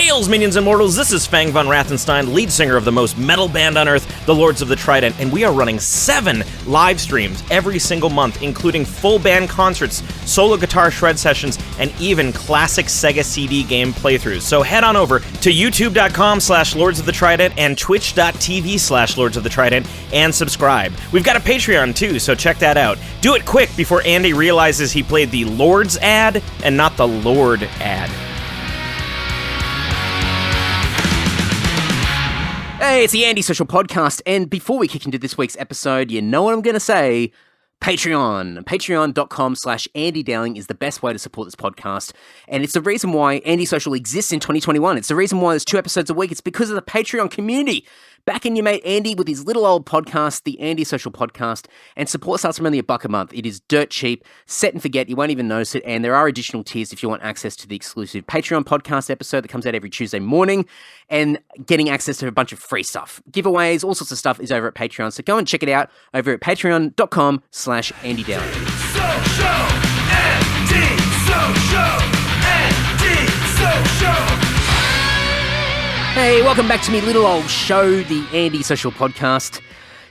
Hails, minions and mortals, this is Fang von Rathenstein, lead singer of the most metal band on earth, the Lords of the Trident, and we are running 7 live streams every single month, including full band concerts, solo guitar shred sessions, and even classic Sega CD game playthroughs. So head on over to youtube.com/Lords of the Trident and twitch.tv/Lords of the Trident and subscribe. We've got a Patreon too, so check that out. Do it quick before Andy realizes he played the Lords ad and not the Lord ad. Hey, it's the Anti-Social Podcast, and before we kick into this week's episode, you know what I'm going to say, Patreon. Patreon.com/Andy Dowling is the best way to support this podcast, and it's the reason why Anti-Social exists in 2021. It's the reason why there's 2 episodes a week. It's because of the Patreon community. Back in your mate Andy with his little old podcast, the Anti-Social Podcast, and support starts from only $1 a month. It is dirt cheap, set and forget, you won't even notice it, and there are additional tiers if you want access to the exclusive Patreon podcast episode that comes out every Tuesday morning, and getting access to a bunch of free stuff. Giveaways, all sorts of stuff is over at Patreon, so go and check it out over at patreon.com/Andy Dowling. Social, anti-social, anti-social. Hey, welcome back to me little old show, the Anti-Social Podcast.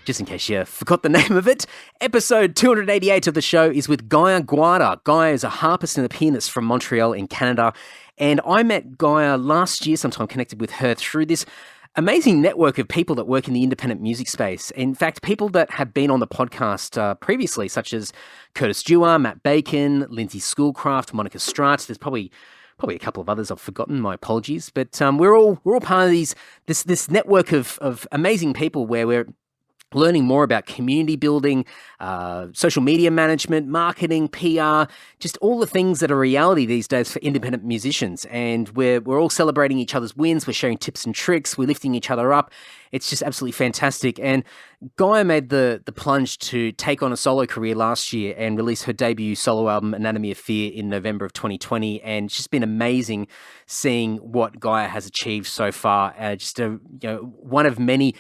Just in case you forgot the name of it, episode 288 of the show is with Gaia Guarda. Gaia is a harpist and a pianist from Montreal in Canada, and I met Gaia last year sometime, connected with her through this amazing network of people that work in the independent music space. In fact, people that have been on the podcast previously, such as Curtis Dewar, Matt Bacon, Lindsay Schoolcraft, Monica Stratt. There's probably a couple of others I've forgotten. My apologies, but we're all part of this network of amazing people where we're learning more about community building, social media management, marketing, PR, just all the things that are reality these days for independent musicians. And we're all celebrating each other's wins. We're sharing tips and tricks. We're lifting each other up. It's just absolutely fantastic. And Gaia made the plunge to take on a solo career last year and release her debut solo album, Anatomy of Fear, in November of 2020. And it's just been amazing seeing what Gaia has achieved so far. One of many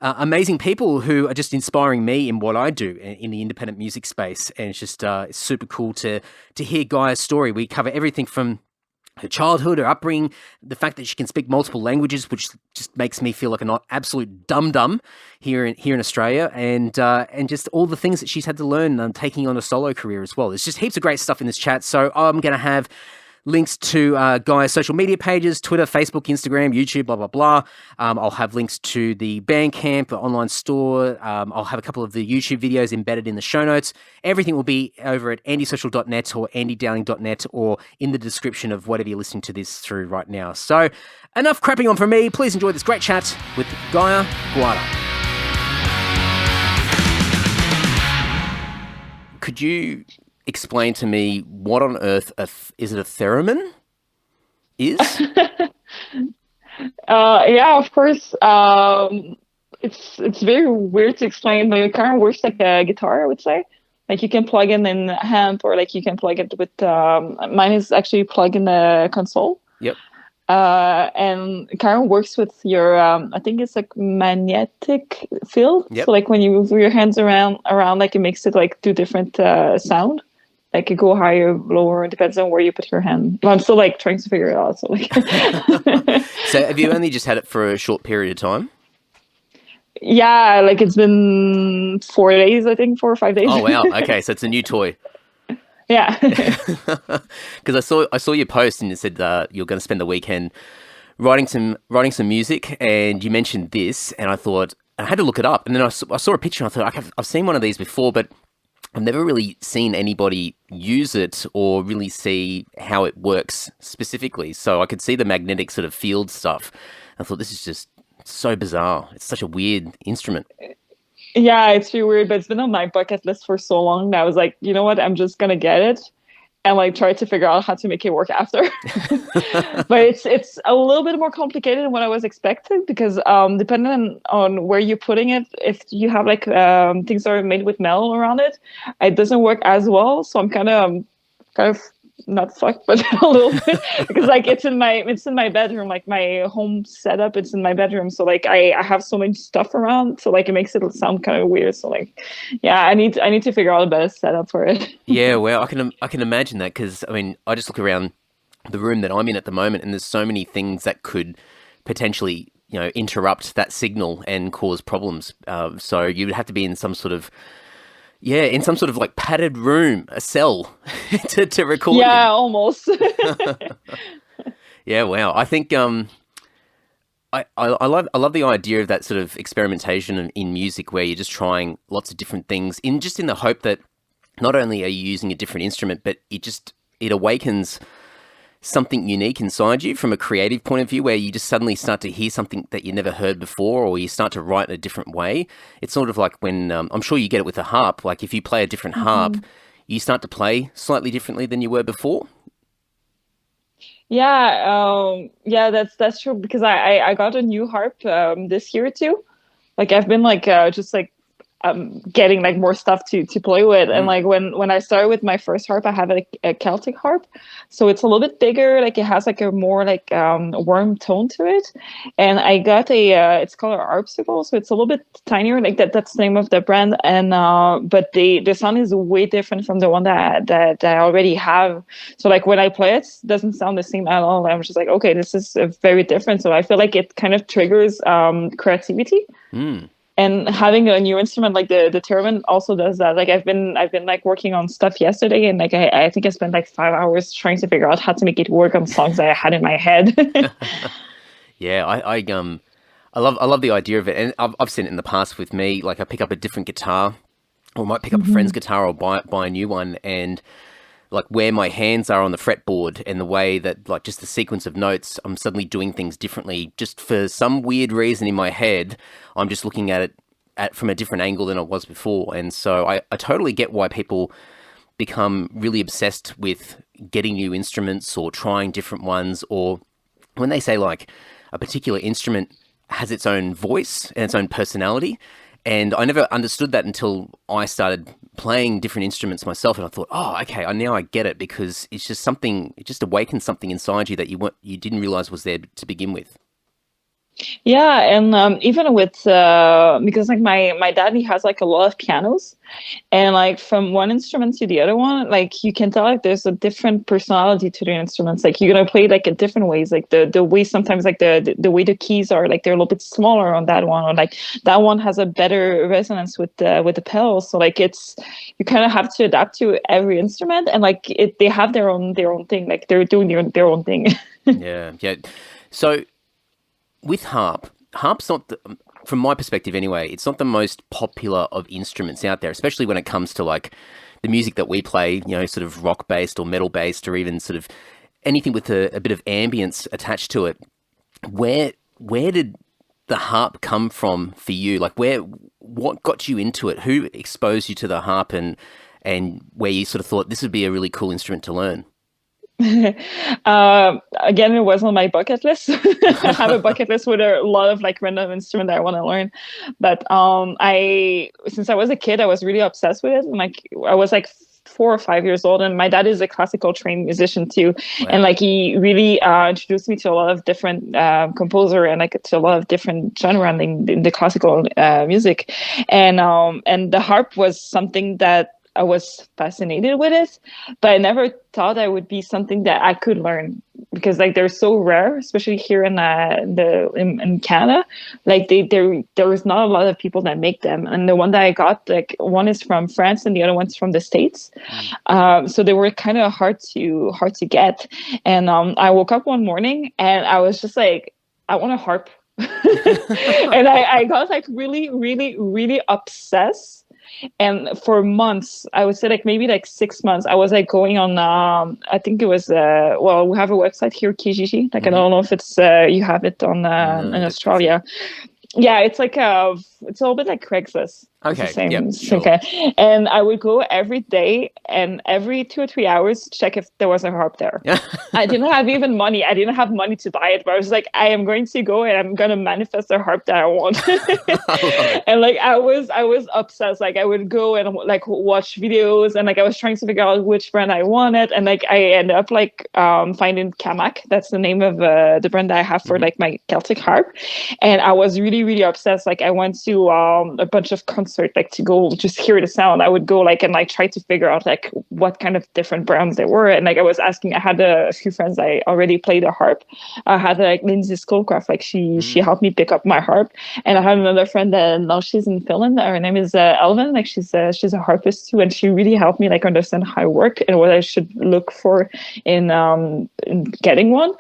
amazing people who are just inspiring me in what I do in the independent music space. And it's just it's super cool to hear Gaia's story. We cover everything from her childhood, her upbringing, the fact that she can speak multiple languages, which just makes me feel like an absolute dum-dum here in Australia, and just all the things that she's had to learn taking on a solo career as well. There's just heaps of great stuff in this chat. So I'm going to have links to Gaia's social media pages, Twitter, Facebook, Instagram, YouTube, blah, blah, blah. I'll have links to the Bandcamp, the online store. I'll have a couple of the YouTube videos embedded in the show notes. Everything will be over at andysocial.net or andydowling.net or in the description of whatever you're listening to this through right now. So enough crapping on from me. Please enjoy this great chat with Gaia Guarda. Could you explain to me what on earth is it a theremin? Yeah, of course. It's very weird to explain, but it kind of works like a guitar, I would say. Like you can plug in an amp, or like you can plug it with. Mine is actually plug in a console. Yep. And it kind of works with your. I think it's like magnetic field. Yep. So like when you move your hands around, like it makes it like do different sound. Like it go higher, lower, it depends on where you put your hand. I'm still like trying to figure it out. So like So have you only just had it for a short period of time? Yeah, like it's been 4 days, I think, 4 or 5 days. Oh wow. Okay, so it's a new toy. Yeah. Because I saw your post and it said you're going to spend the weekend writing some music, and you mentioned this, and I thought I had to look it up, and then I saw a picture and I thought I've seen one of these before, but I've never really seen anybody use it or really see how it works specifically. So I could see the magnetic sort of field stuff. I thought this is just so bizarre. It's such a weird instrument. Yeah, it's really weird, but it's been on my bucket list for so long that I was like, you know what, I'm just going to get it and like try to figure out how to make it work after. But it's a little bit more complicated than what I was expecting, because depending on where you're putting it, if you have like things that are made with metal around it, it doesn't work as well. So I'm kind of not fucked, but a little bit, because like it's in my bedroom, like my home setup, it's in my bedroom. So like I have so much stuff around, so like it makes it sound kind of weird. So like, yeah, I need to figure out a better setup for it. Yeah, well, I can imagine that, because I mean, I just look around the room that I'm in at the moment, and there's so many things that could potentially, interrupt that signal and cause problems. So you would have to be in some sort of like padded room, a cell, to record. Yeah, almost. Yeah, wow. I think I love the idea of that sort of experimentation in music, where you're just trying lots of different things in the hope that not only are you using a different instrument, but it awakens something unique inside you from a creative point of view, where you just suddenly start to hear something that you never heard before, or you start to write in a different way. It's sort of like when, I'm sure you get it with a harp, like if you play a different harp, you start to play slightly differently than you were before. Yeah, that's true, because I got a new harp this year too. Like I've been getting like more stuff to play with, and like when I started with my first harp, I have a Celtic harp, so it's a little bit bigger, like it has like a more like warm tone to it, and I got it's called a harpsicle, so it's a little bit tinier, like that's the name of the brand, and but the sound is way different from the one that I already have. So like when I play it doesn't sound the same at all. I'm just like, okay, this is very different. So I feel like it kind of triggers creativity. And having a new instrument like the theremin also does that. Like I've been like working on stuff yesterday, and like I think I spent like 5 hours trying to figure out how to make it work on songs that I had in my head. Yeah, I love the idea of it, and I've seen it in the past with me. Like I pick up a different guitar, or might pick up a friend's guitar, or buy a new one, and like where my hands are on the fretboard and the way that like just the sequence of notes, I'm suddenly doing things differently. Just for some weird reason in my head, I'm just looking at it from a different angle than I was before. And so I totally get why people become really obsessed with getting new instruments or trying different ones, or when they say like a particular instrument has its own voice and its own personality. And I never understood that until I started playing different instruments myself, and I thought, oh, okay, now I get it, because it's just something, it just awakens something inside you that you didn't realize was there to begin with. Yeah, and even with because like my dad, he has like a lot of pianos, and like from one instrument to the other one, like you can tell like there's a different personality to the instruments. Like you're gonna play like in different ways. Like the way sometimes like the way the keys are, like they're a little bit smaller on that one, or like that one has a better resonance with the pedals. So like you kind of have to adapt to every instrument, and like they have their own thing. Like they're doing their own thing. Yeah. So with harp's not, from my perspective anyway, it's not the most popular of instruments out there, especially when it comes to like the music that we play, sort of rock based or metal based, or even sort of anything with a bit of ambience attached to it. Where did the harp come from for you? Like what got you into it? Who exposed you to the harp, and where you sort of thought this would be a really cool instrument to learn? Again, it was on my bucket list. I have a bucket list with a lot of like random instrument that I want to learn. But since I was a kid, I was really obsessed with it. And like I was like 4 or 5 years old, and my dad is a classical trained musician too. Wow. And like he really introduced me to a lot of different composer, and like to a lot of different genre in the classical music. And the harp was something that I was fascinated with it, but I never thought I would be something that I could learn, because like they're so rare, especially here in Canada. Like there is not a lot of people that make them, and the one that I got, like one is from France and the other one's from the States. So they were kind of hard to get. And I woke up one morning and I was just like, I want a harp. And I got like really, really, really obsessed. And for months, I would say like maybe like 6 months, I was like going on, I think it was, we have a website here, Kijiji. Like, I don't know if it's, you have it on in Australia. Yeah, it's like it's a little bit like Craigslist. Okay. Same. Sure. Okay. And I would go every day, and every 2 or 3 hours check if there was a harp there. I didn't have even money. I didn't have money to buy it, but I was like, I am going to go and I'm going to manifest the harp that I want. And like I was obsessed. Like I would go and like watch videos, and like I was trying to figure out which brand I wanted, and like I ended up like finding Kamak. That's the name of the brand that I have for like my Celtic harp. And I was really, really obsessed. Like I went to a bunch of concerts concert, like to go just hear the sound, I would go like and like try to figure out like what kind of different brands there were. And like I was asking, I had a few friends I already played a harp. I had like Lindsay Schoolcraft, like she helped me pick up my harp. And I had another friend that now she's in Finland. Her name is Elvin. Like she's a harpist too, and she really helped me like understand how it worked and what I should look for in getting one.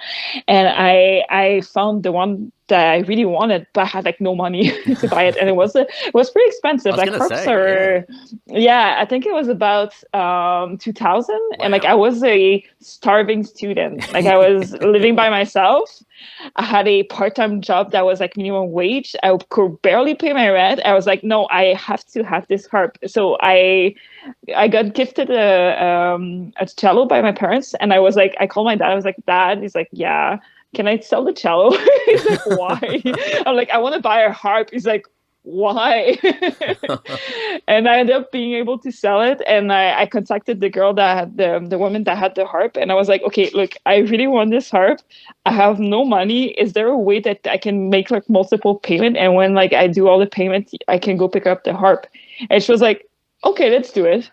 And I found the one that I really wanted, but I had like no money to buy it, and it was pretty expensive. Like harps are, I think it was about 2,000, and like I was a starving student. Like I was living by myself. I had a part-time job that was like minimum wage. I could barely pay my rent. I was like, no, I have to have this harp. So I got gifted a cello by my parents, and I was like, I called my dad. I was like, Dad. He's like, yeah. Can I sell the cello? He's like, why? I'm like, I want to buy a harp. He's like, why? And I ended up being able to sell it. And I contacted the girl that had the woman that had the harp. And I was like, okay, look, I really want this harp. I have no money. Is there a way that I can make like multiple payment? And when like I do all the payment, I can go pick up the harp. And she was like, okay, let's do it.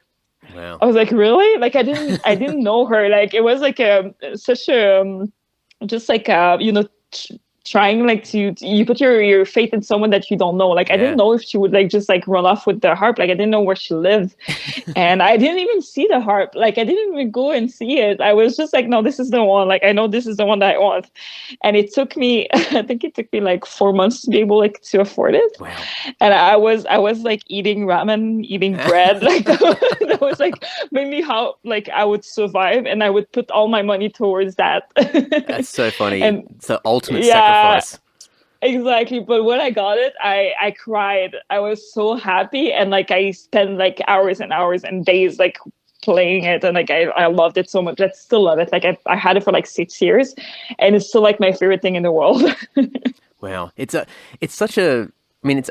Wow. I was like, really? Like I didn't know her. Like it was like such a just like trying like to you put your faith in someone that you don't know. Like I didn't know if she would like just like run off with the harp. Like I didn't know where she lived, and I didn't even see the harp. Like I didn't even go and see it. I was just like, no, this is the one. Like I know this is the one that I want. And it took me, I think it took me like 4 months to be able like to afford it. Wow. And I was like eating ramen, eating bread. Like that was like mainly how like I would survive, and I would put all my money towards that. That's so funny. And it's the ultimate sacrifice. Exactly. But when I got it, I cried. I was so happy, and like I spent like hours and hours and days like playing it, and like I loved it so much. I still love it. Like I had it for like 6 years, and it's still like my favorite thing in the world. Wow. It's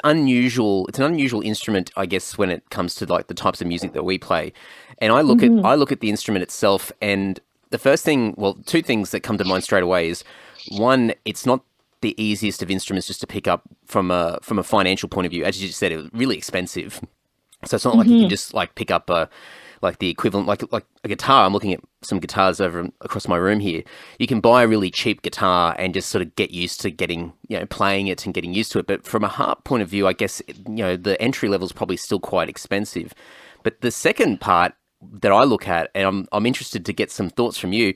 unusual. It's an unusual instrument, I guess, when it comes to like the types of music that we play. And I look at the instrument itself, and the first thing, well, two things that come to mind straight away is, one, it's not the easiest of instruments just to pick up from a financial point of view. As you just said, it was really expensive. So it's not like you can just like pick up like the equivalent, like a guitar. I'm looking at some guitars across my room here. You can buy a really cheap guitar and just sort of get used to playing it and getting used to it. But from a harp point of view, I guess, the entry level is probably still quite expensive. But the second part that I look at, and I'm interested to get some thoughts from you,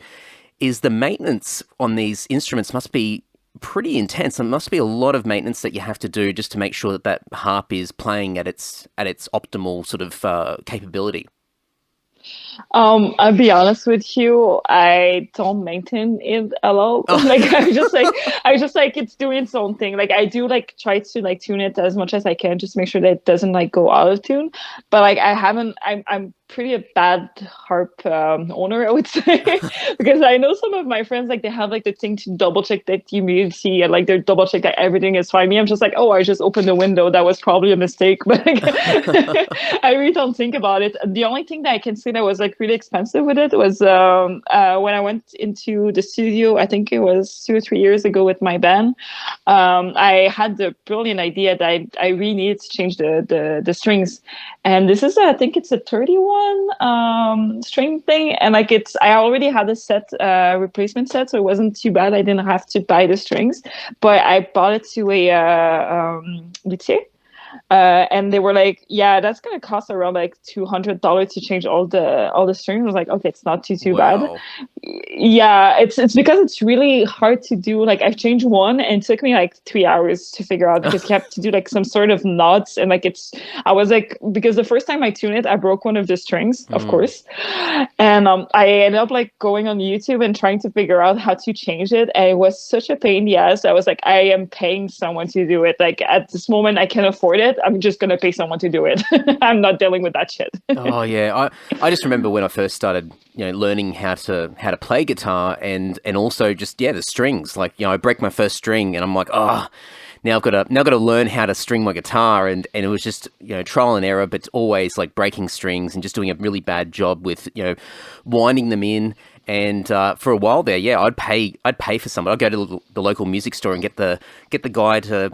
is the maintenance on these instruments must be pretty intense. There must be a lot of maintenance that you have to do just to make sure that harp is playing at its optimal sort of capability. I'll be honest with you, I don't maintain it a lot. Like I just like it's doing its own thing. Like I do like try to like tune it as much as I can, just make sure that it doesn't like go out of tune. But like I'm pretty a bad harp owner, I would say, because I know some of my friends, like they have like the thing to double check that humidity, and like they're double check that everything is fine. Me, I'm just like, oh, I just opened the window, that was probably a mistake. But like, I really don't think about it. The only thing that I can say that was like really expensive with it was when I went into the studio, I think it was 2 or 3 years ago with my band. I had the brilliant idea that I really needed to change the strings, and this is I think it's a 31 string thing, and like I already had a set replacement set, so it wasn't too bad. I didn't have to buy the strings, but I bought it to a luthier. And they were like, yeah, that's gonna cost around like $200 to change all the strings. I was like, okay, it's not too bad. Yeah, it's because it's really hard to do. Like I've changed one, and it took me like 3 hours to figure out, because you have to do like some sort of knots, and like I was like, because the first time I tuned it, I broke one of the strings, of course, and I ended up like going on YouTube and trying to figure out how to change it, and it was such a pain in the ass. I was like, I am paying someone to do it. Like at this moment, I can't afford it. I'm just going to pay someone to do it. I'm not dealing with that shit. Oh yeah. I just remember when I first started, learning how to play guitar, and also just, the strings, like, I break my first string and I'm like, now I've got to learn how to string my guitar. And it was just, trial and error, but always like breaking strings and just doing a really bad job with, winding them in. And for a while there, I'd pay for someone. I'd go to the local music store and get the guy to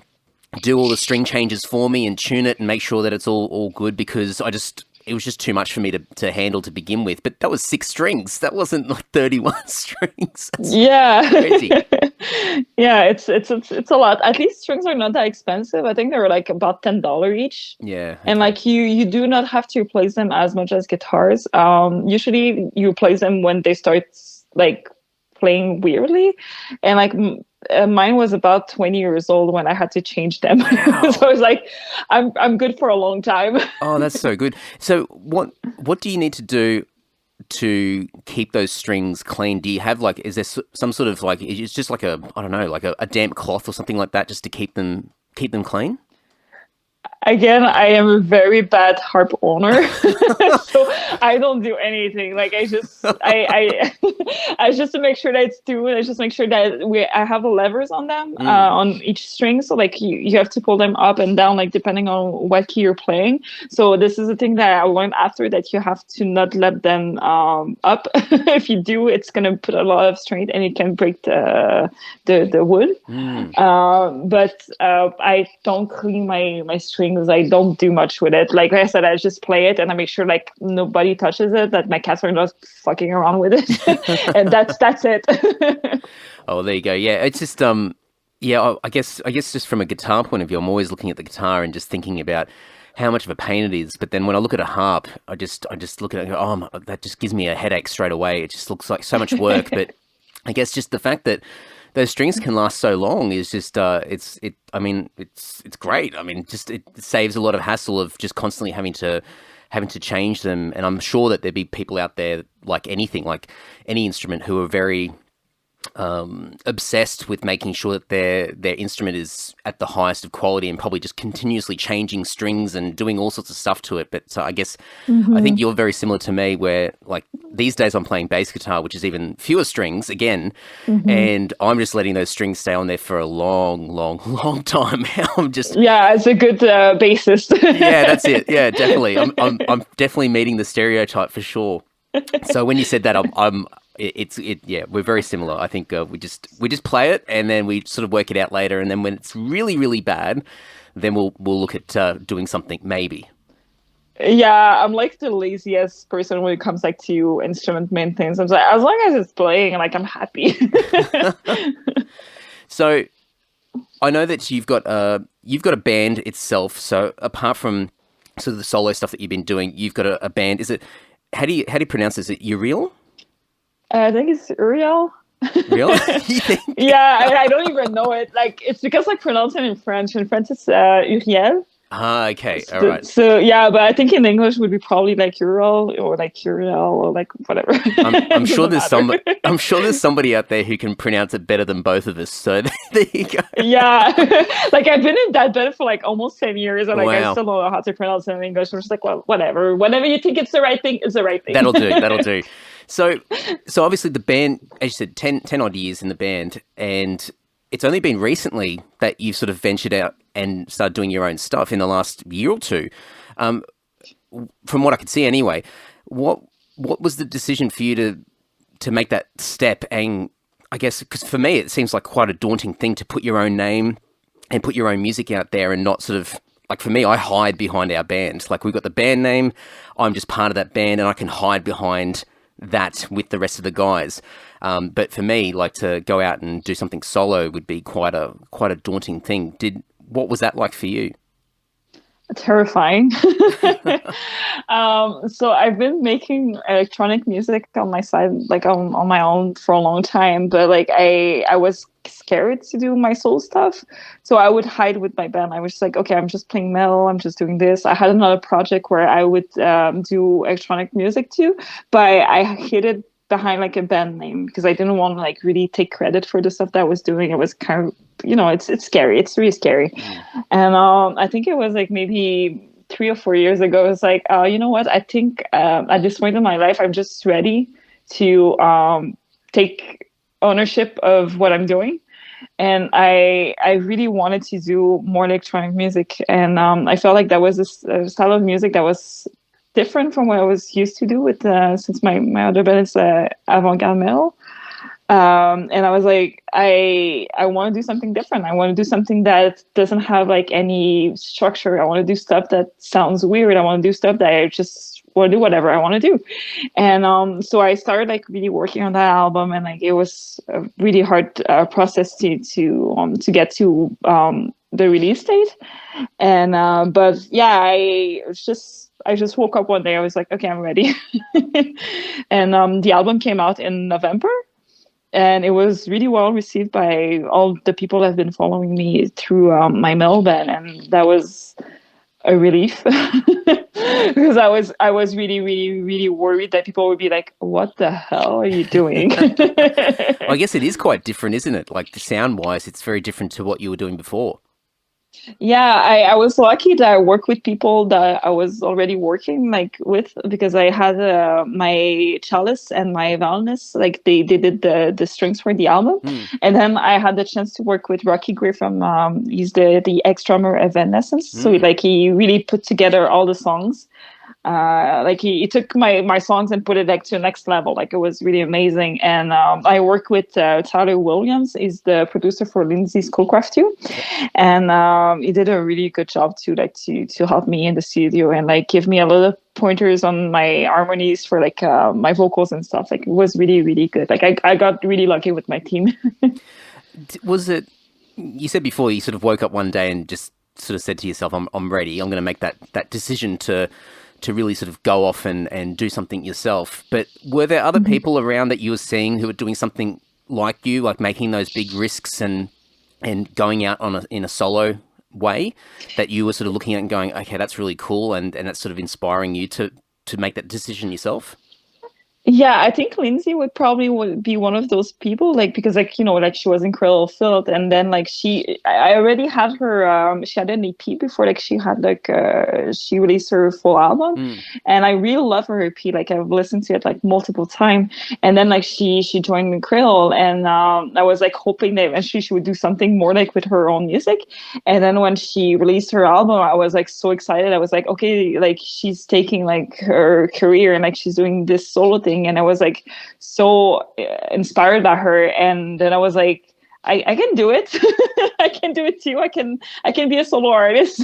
do all the string changes for me and tune it and make sure that it's all good, because it was just too much for me to handle to begin with. But that was 6 strings. That wasn't like 31 strings. That's crazy. Yeah, it's a lot. At least strings are not that expensive. I think they're like about $10 each. Yeah. Okay. And like you do not have to replace them as much as guitars. Usually you replace them when they start like playing weirdly, and like mine was about 20 years old when I had to change them. Wow. So I was like, I'm good for a long time. Oh, that's so good. So what do you need to do to keep those strings clean? Do you have like, is there some sort of like, it's just like a damp cloth or something like that just to keep them clean? Again, I am a very bad harp owner, so I don't do anything. Like I just to make sure that it's tuned. I just make sure that I have the levers on them on each string. So like you have to pull them up and down, like depending on what key you're playing. So this is a thing that I learned after, that you have to not let them up. If you do, it's gonna put a lot of strain and it can break the wood. But I don't clean my strings. I don't do much with it. Like I said, I just play it and I make sure like nobody touches it, that my cats are not fucking around with it. And that's it. Oh, there you go. Yeah, it's just I guess just from a guitar point of view, I'm always looking at the guitar and just thinking about how much of a pain it is. But then when I look at a harp, I just look at it and go, oh, that just gives me a headache straight away. It just looks like so much work. But I guess just the fact that those strings can last so long is just it's great. I mean, just it saves a lot of hassle of just constantly having to change them. And I'm sure that there'd be people out there, like any instrument, who are very obsessed with making sure that their instrument is at the highest of quality and probably just continuously changing strings and doing all sorts of stuff to it. But so I guess I think you're very similar to me, where like these days I'm playing bass guitar, which is even fewer strings again, and I'm just letting those strings stay on there for a long time. I'm just it's a good bassist. Yeah, that's it. Yeah, definitely. I'm definitely meeting the stereotype for sure. So when you said that, we're very similar. I think we just play it and then we sort of work it out later, and then when it's really, really bad, then we'll look at doing something maybe. Yeah, I'm like the laziest person when it comes like to instrument maintenance. I'm like, as long as it's playing, like I'm happy. So I know that you've got a band itself. So apart from sort of the solo stuff that you've been doing, you've got a band. Is it, how do you pronounce it? Is it URIEL? I think it's URIEL. Really? Yeah, I don't even know it. Like, it's because I pronounce it in French. In French, it's URIEL. Ah, okay, all right. So yeah, but I think in English would be probably like URIEL or like URIEL or like whatever. I'm sure there's somebody out there who can pronounce it better than both of us. So there you go. Yeah, like I've been in that band for like almost 10 years, and like I still don't know how to pronounce it in English. I'm just like, well, whatever. Whenever you think it's the right thing, it's the right thing. That'll do. So obviously the band, as you said, 10 odd years in the band, and it's only been recently that you've sort of ventured out and started doing your own stuff in the last year or two. From what I could see anyway, what was the decision for you to make that step? And I guess, because for me, it seems like quite a daunting thing to put your own name and put your own music out there and not sort of, like for me, I hide behind our band. Like we've got the band name, I'm just part of that band and I can hide behind that with the rest of the guys. But for me, like to go out and do something solo would be quite a daunting thing. What was that like for you? Terrifying. So I've been making electronic music on my side, like on my own for a long time, but like I was scared to do my soul stuff, so I would hide with my band. I was just like, okay, I'm just playing metal, I'm just doing this. I had another project where I would do electronic music too, but I hid it behind like a band name because I didn't want to like really take credit for the stuff that I was doing. It was kind of, it's scary. It's really scary. And I think it was like maybe 3 or 4 years ago, I was like, you know what? I think at this point in my life, I'm just ready to take ownership of what I'm doing. And I really wanted to do more electronic music. And I felt like that was a style of music that was different from what I was used to do with since my other band is avant-garde metal. And I was like, I want to do something different. I want to do something that doesn't have like any structure. I want to do stuff that sounds weird. I want to do stuff that I just want to do whatever I want to do. And so I started like really working on that album, and like it was a really hard process to get to the release date. And but yeah, I just woke up one day. I was like, okay, I'm ready. And the album came out in November. And it was really well received by all the people that have been following me through my mail ban, and that was a relief because I was really, really, really worried that people would be like, "What the hell are you doing?" Well, I guess it is quite different, isn't it? Like sound-wise, it's very different to what you were doing before. Yeah, I was lucky that I worked with people that I was already working like with, because I had my cellist and my violinist, like they did the strings for the album. And then I had the chance to work with Rocky Gray from he's the ex-drummer of Evanescence. So like he really put together all the songs. Like he took my songs and put it like to the next level. Like it was really amazing. And I work with Tyler Williams. He's the producer for Lindsay's Coolcraft too, and he did a really good job to help me in the studio and like give me a lot of pointers on my harmonies for like my vocals and stuff. Like it was really, really good. Like I got really lucky with my team. Was it? You said before you sort of woke up one day and just sort of said to yourself, I'm ready. I'm going to make that decision to really sort of go off and do something yourself. But were there other people around that you were seeing who were doing something like you, like making those big risks and going out in a solo way that you were sort of looking at and going, okay, that's really cool, and that's sort of inspiring you to make that decision yourself? Yeah, I think Lindsay would probably be one of those people, like, because like, you know, like she was in Cradle Field, and then like I already had her, she had an EP before, like she had like, she released her full album, and I really love her EP, like I've listened to it like multiple times, and then like she joined the Cradle, and I was like hoping that eventually she would do something more like with her own music, and then when she released her album, I was like so excited. I was like, okay, like she's taking like her career and like she's doing this solo thing. And I was like so inspired by her, and then I was like, I can do it. I can do it too. I can be a solo artist.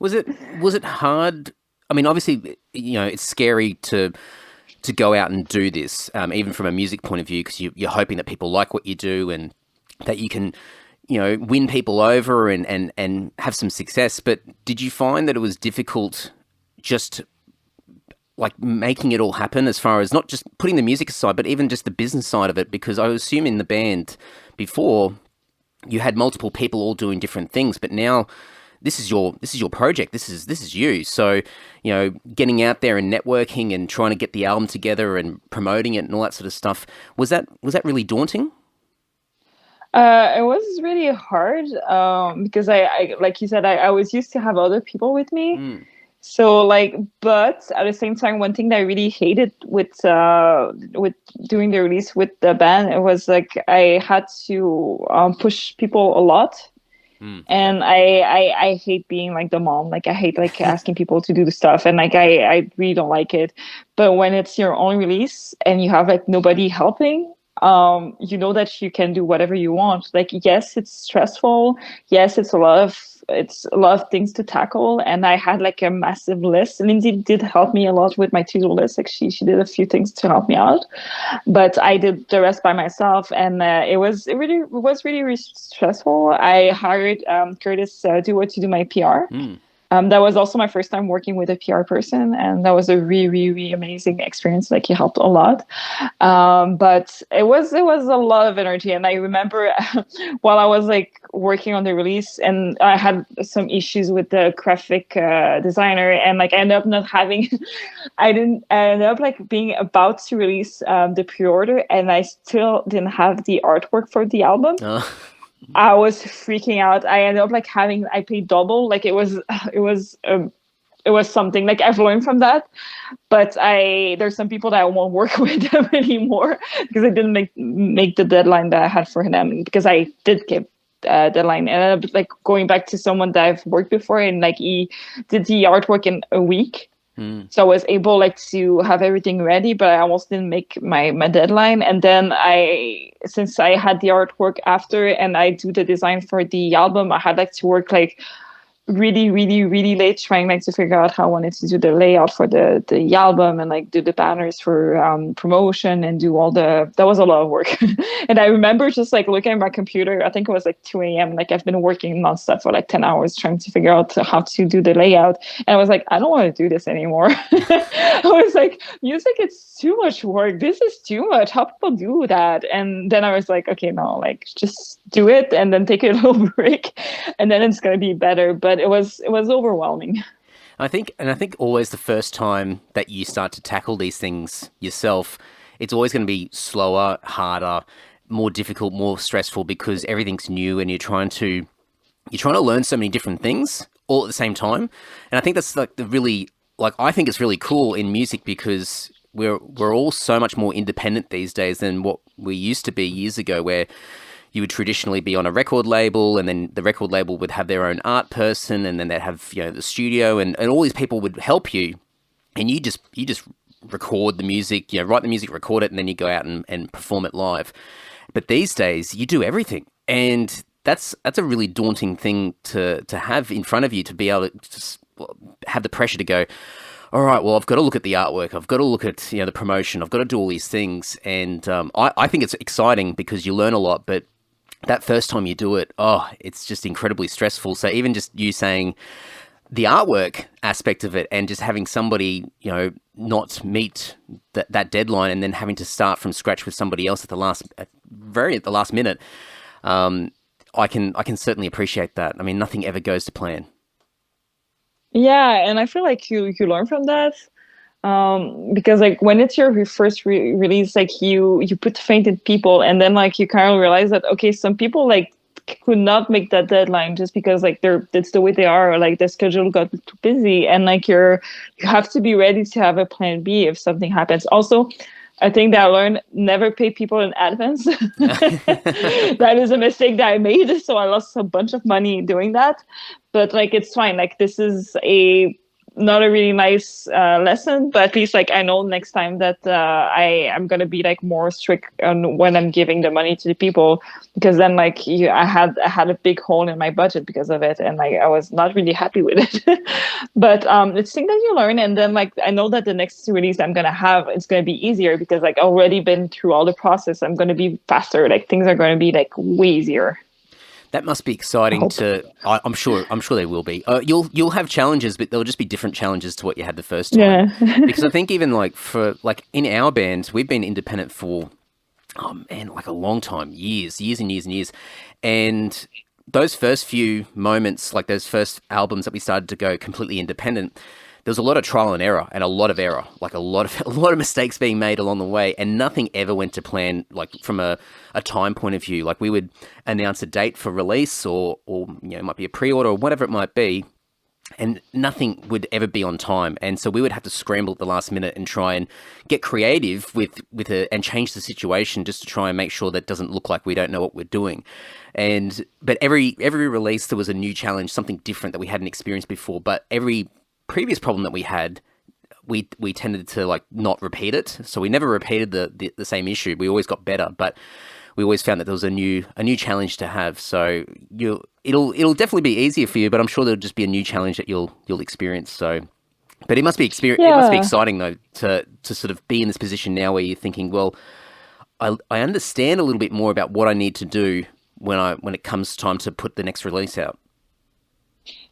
Was it hard? I mean, obviously, you know, it's scary to go out and do this, even from a music point of view, because you're hoping that people like what you do and that you can, you know, win people over and have some success. But did you find that it was difficult just like making it all happen, as far as not just putting the music aside, but even just the business side of it? Because I assume in the band before you had multiple people all doing different things, but now this is your project. This is you. So, you know, getting out there and networking and trying to get the album together and promoting it and all that sort of stuff. Was that really daunting? It was really hard because I like you said, I was used to have other people with me. So like, but at the same time, one thing that I really hated with doing the release with the band, it was like I had to push people a lot. And I hate being like the mom. Like I hate like asking people to do the stuff, and like I really don't like it. But when it's your own release and you have like nobody helping, you know that you can do whatever you want. Like, yes, it's stressful. Yes, it's a lot of things to tackle. And I had like a massive list. Lindsay did help me a lot with my to-do list. Like she did a few things to help me out, but I did the rest by myself. And it was really stressful. I hired Curtis Duo to do my PR. That was also my first time working with a PR person, and that was a really, really amazing experience. Like, he helped a lot, but it was a lot of energy. And I remember while I was like working on the release, and I had some issues with the graphic designer, and like I ended up not having, I ended up like being about to release the pre-order, and I still didn't have the artwork for the album. I was freaking out. I ended up like I paid double. Like it was something. Like I've learned from that, but there's some people that I won't work with them anymore because I didn't make the deadline that I had for them, because I did keep deadline, and I ended up like going back to someone that I've worked before, and like he did the artwork in a week. So I was able like to have everything ready, but I almost didn't make my deadline. And then since I had the artwork after and I do the design for the album, I had like to work like really, really, really late trying like to figure out how I wanted to do the layout for the album and like do the banners for promotion and do all that was a lot of work. And I remember just like looking at my computer, I think it was like 2 a.m. Like I've been working nonstop for like 10 hours trying to figure out how to do the layout. And I was like, I don't want to do this anymore. I was like, music, it's too much work. This is too much. How people do that? And then I was like, okay, no, like just do it and then take a little break and then it's going to be better. But it was overwhelming. I think always the first time that you start to tackle these things yourself, it's always going to be slower, harder, more difficult, more stressful because everything's new and you're trying to learn so many different things all at the same time. And I think that's like I think it's really cool in music because we're all so much more independent these days than what we used to be years ago, where you would traditionally be on a record label and then the record label would have their own art person and then they'd have, the studio and all these people would help you and you just record the music, write the music, record it, and then you go out and perform it live. But these days you do everything. And that's a really daunting thing to have in front of you, to be able to just have the pressure to go, all right, well, I've got to look at the artwork. I've got to look at, the promotion. I've got to do all these things. And I think it's exciting because you learn a lot, but that first time you do it, it's just incredibly stressful. So even just you saying the artwork aspect of it and just having somebody, not meet that deadline and then having to start from scratch with somebody else at the last minute, I can certainly appreciate that. I mean, nothing ever goes to plan. Yeah, and I feel like you learn from that. Because like when it's your first release, like you put faith in people and then like you kind of realize that, okay, some people like could not make that deadline just because like that's the way they are, or like their schedule got too busy, and like you have to be ready to have a plan B if something happens. Also, I think that I learned, never pay people in advance. That is a mistake that I made, so I lost a bunch of money doing that, but like it's fine. Like this is not a really nice lesson, but at least like I know next time that I am gonna be like more strict on when I'm giving the money to the people, because then like I had a big hole in my budget because of it, and like I was not really happy with it. But it's thing that you learn, and then like I know that the next release I'm gonna have, it's gonna be easier because like I've already been through all the process. I'm gonna be faster. Like things are gonna be like way easier. That must be exciting I'm sure they will be. You'll have challenges, but they'll just be different challenges to what you had the first time. Yeah. Because I think even like in our band, we've been independent for, like a long time, years and years and years. And those first few moments, like those first albums that we started to go completely independent, there was a lot of trial and error and a lot of error, like a lot of mistakes being made along the way, and nothing ever went to plan, like from a time point of view. Like we would announce a date for release or it might be a pre-order or whatever it might be, and nothing would ever be on time. And so we would have to scramble at the last minute and try and get creative and change the situation just to try and make sure that it doesn't look like we don't know what we're doing. But every release there was a new challenge, something different that we hadn't experienced before. But every previous problem that we had, we tended to like not repeat it. So we never repeated the same issue. We always got better, but we always found that there was a new challenge to have. So it'll definitely be easier for you, but I'm sure there'll just be a new challenge that you'll experience. So, but it must be It must be exciting though to sort of be in this position now where you're thinking, well, I understand a little bit more about what I need to do when it comes time to put the next release out.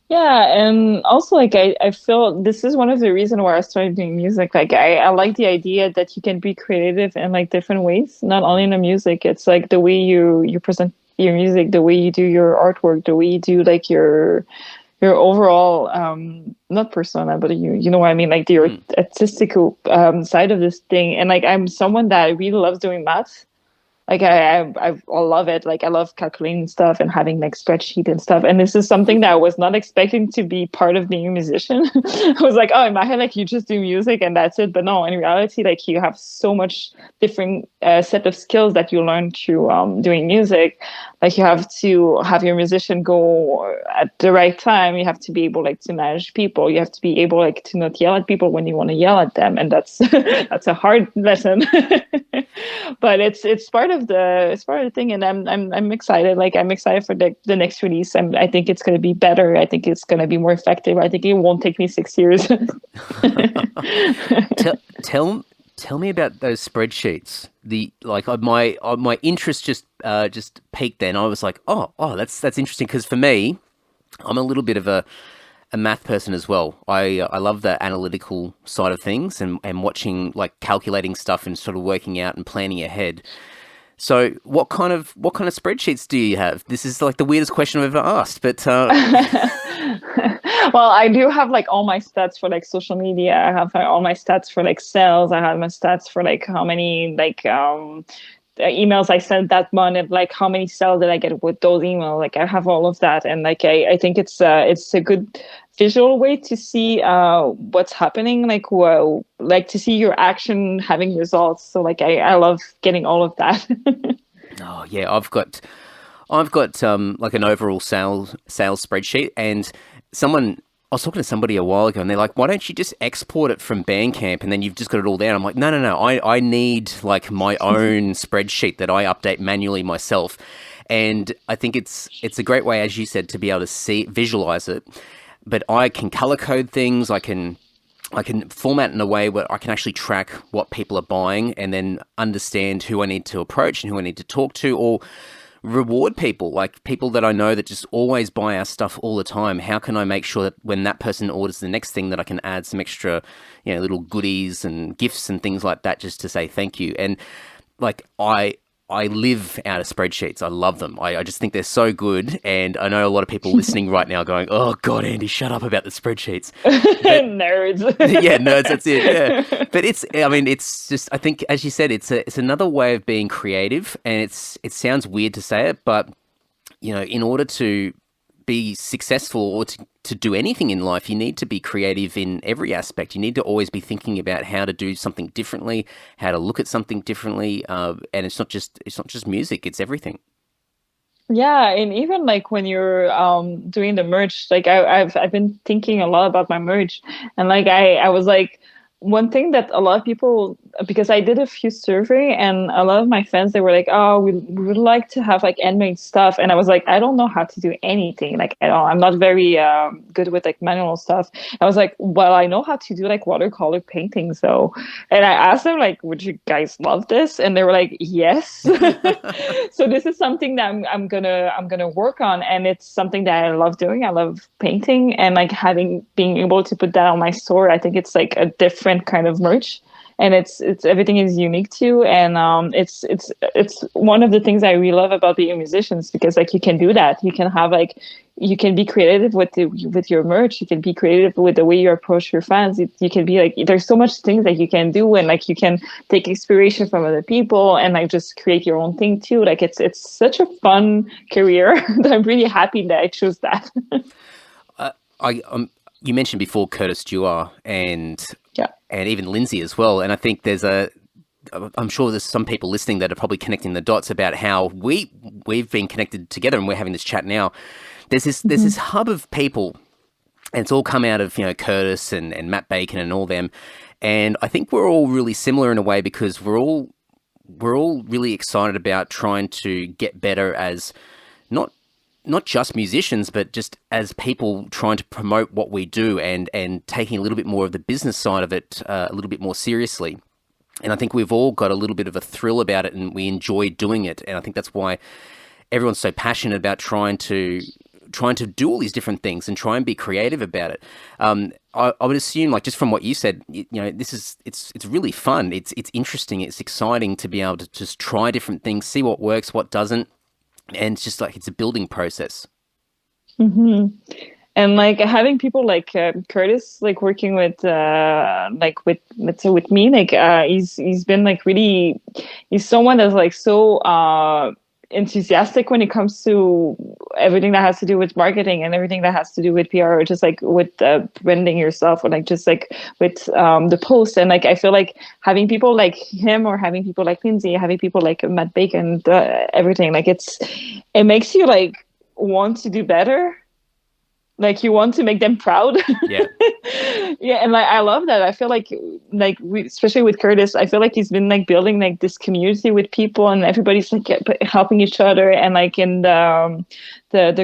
Yeah, and also like I feel this is one of the reasons why I started doing music. Like I like the idea that you can be creative in like different ways, not only in the music. It's like the way you present your music, the way you do your artwork, the way you do like your overall not persona, but you know what I mean, like the artistical side of this thing. And like I'm someone that really loves doing math. Like I love it. Like I love calculating stuff and having like spreadsheet and stuff. And this is something that I was not expecting to be part of being a musician. I was like, oh, in my head, like you just do music and that's it. But no, in reality, like you have so much different set of skills that you learn through doing music. Like you have to have your musician go at the right time. You have to be able like to manage people. You have to be able like to not yell at people when you want to yell at them. And that's that's a hard lesson. But it's part of the thing, and I'm excited. Like I'm excited for the next release. I think it's going to be better. I think it's going to be more effective. I think it won't take me 6 years. Tell me about those spreadsheets. My interest just peaked then. I was like, oh, that's interesting, because for me, I'm a little bit of a math person as well. I love the analytical side of things and watching, like, calculating stuff and sort of working out and planning ahead. So what kind of spreadsheets do you have? This is like the weirdest question I've ever asked, but well, I do have like all my stats for like social media. I have all my stats for like sales. I have my stats for like how many like emails I sent that month, and like how many sales did I get with those emails. Like I have all of that, and like I think it's a good visual way to see what's happening, like to see your action having results. So like I love getting all of that. Oh yeah, I've got like an overall sales spreadsheet, and I was talking to somebody a while ago, and they're like, why don't you just export it from Bandcamp and then you've just got it all there? I'm like, no. I need like my own spreadsheet that I update manually myself. And I think it's a great way, as you said, to be able to visualize it. But I can color code things. I can format in a way where I can actually track what people are buying and then understand who I need to approach and who I need to talk to, or reward people, like people that I know that just always buy our stuff all the time. How can I make sure that when that person orders the next thing that I can add some extra, little goodies and gifts and things like that, just to say thank you. And like I live out of spreadsheets. I love them. I just think they're so good. And I know a lot of people listening right now going, oh God, Andy, shut up about the spreadsheets. But, nerds. Yeah, nerds, that's it. Yeah. But it's just, I think, as you said, it's another way of being creative. And it sounds weird to say it, but in order to be successful or to do anything in life, you need to be creative in every aspect. You need to always be thinking about how to do something differently, how to look at something differently, and it's not just music; it's everything. Yeah, and even like when you're doing the merch, like I've been thinking a lot about my merch, and like I was like, one thing that a lot of people, because I did a few survey, and a lot of my friends, they were like, oh, we would like to have like handmade stuff. And I was like, I don't know how to do anything. Like, I'm not very good with like manual stuff. I was like, well, I know how to do like watercolor paintings though. And I asked them like, would you guys love this? And they were like, yes. So this is something that I'm gonna work on. And it's something that I love doing. I love painting, and like being able to put that on my store. I think it's like a different kind of merch, and it's everything is unique too, and it's one of the things I really love about being musicians, because like you can do that. You can have like, you can be creative with your merch. You can be creative with the way you approach your fans. You can be like, there's so much things that you can do, and like you can take inspiration from other people and like just create your own thing too. Like it's such a fun career that I'm really happy that I chose that. You mentioned before Curtis Stewart and even Lindsay as well. And I think I'm sure there's some people listening that are probably connecting the dots about how we've been connected together, and we're having this chat now. There's this hub of people, and it's all come out of, Curtis and Matt Bacon and all them. And I think we're all really similar in a way, because we're all really excited about trying to get better as not just musicians, but just as people trying to promote what we do and taking a little bit more of the business side of it a little bit more seriously. And I think we've all got a little bit of a thrill about it, and we enjoy doing it. And I think that's why everyone's so passionate about trying to do all these different things and try and be creative about it. I would assume, like, just from what you said, it's really fun. It's interesting. It's exciting to be able to just try different things, see what works, what doesn't. And it's just like, it's a building process. Mm-hmm. And like having people like Curtis like working with with me, like he's been like really, he's someone that's like so enthusiastic when it comes to everything that has to do with marketing and everything that has to do with PR, or just like with branding yourself, or like just like with the post. And like I feel like having people like him, or having people like Lindsay, having people like Matt Bacon, everything, like it makes you like want to do better. Like you want to make them proud. Yeah. Yeah, and like I love that. I feel like especially with Curtis, I feel like he's been like building like this community with people, and everybody's like helping each other. And like in the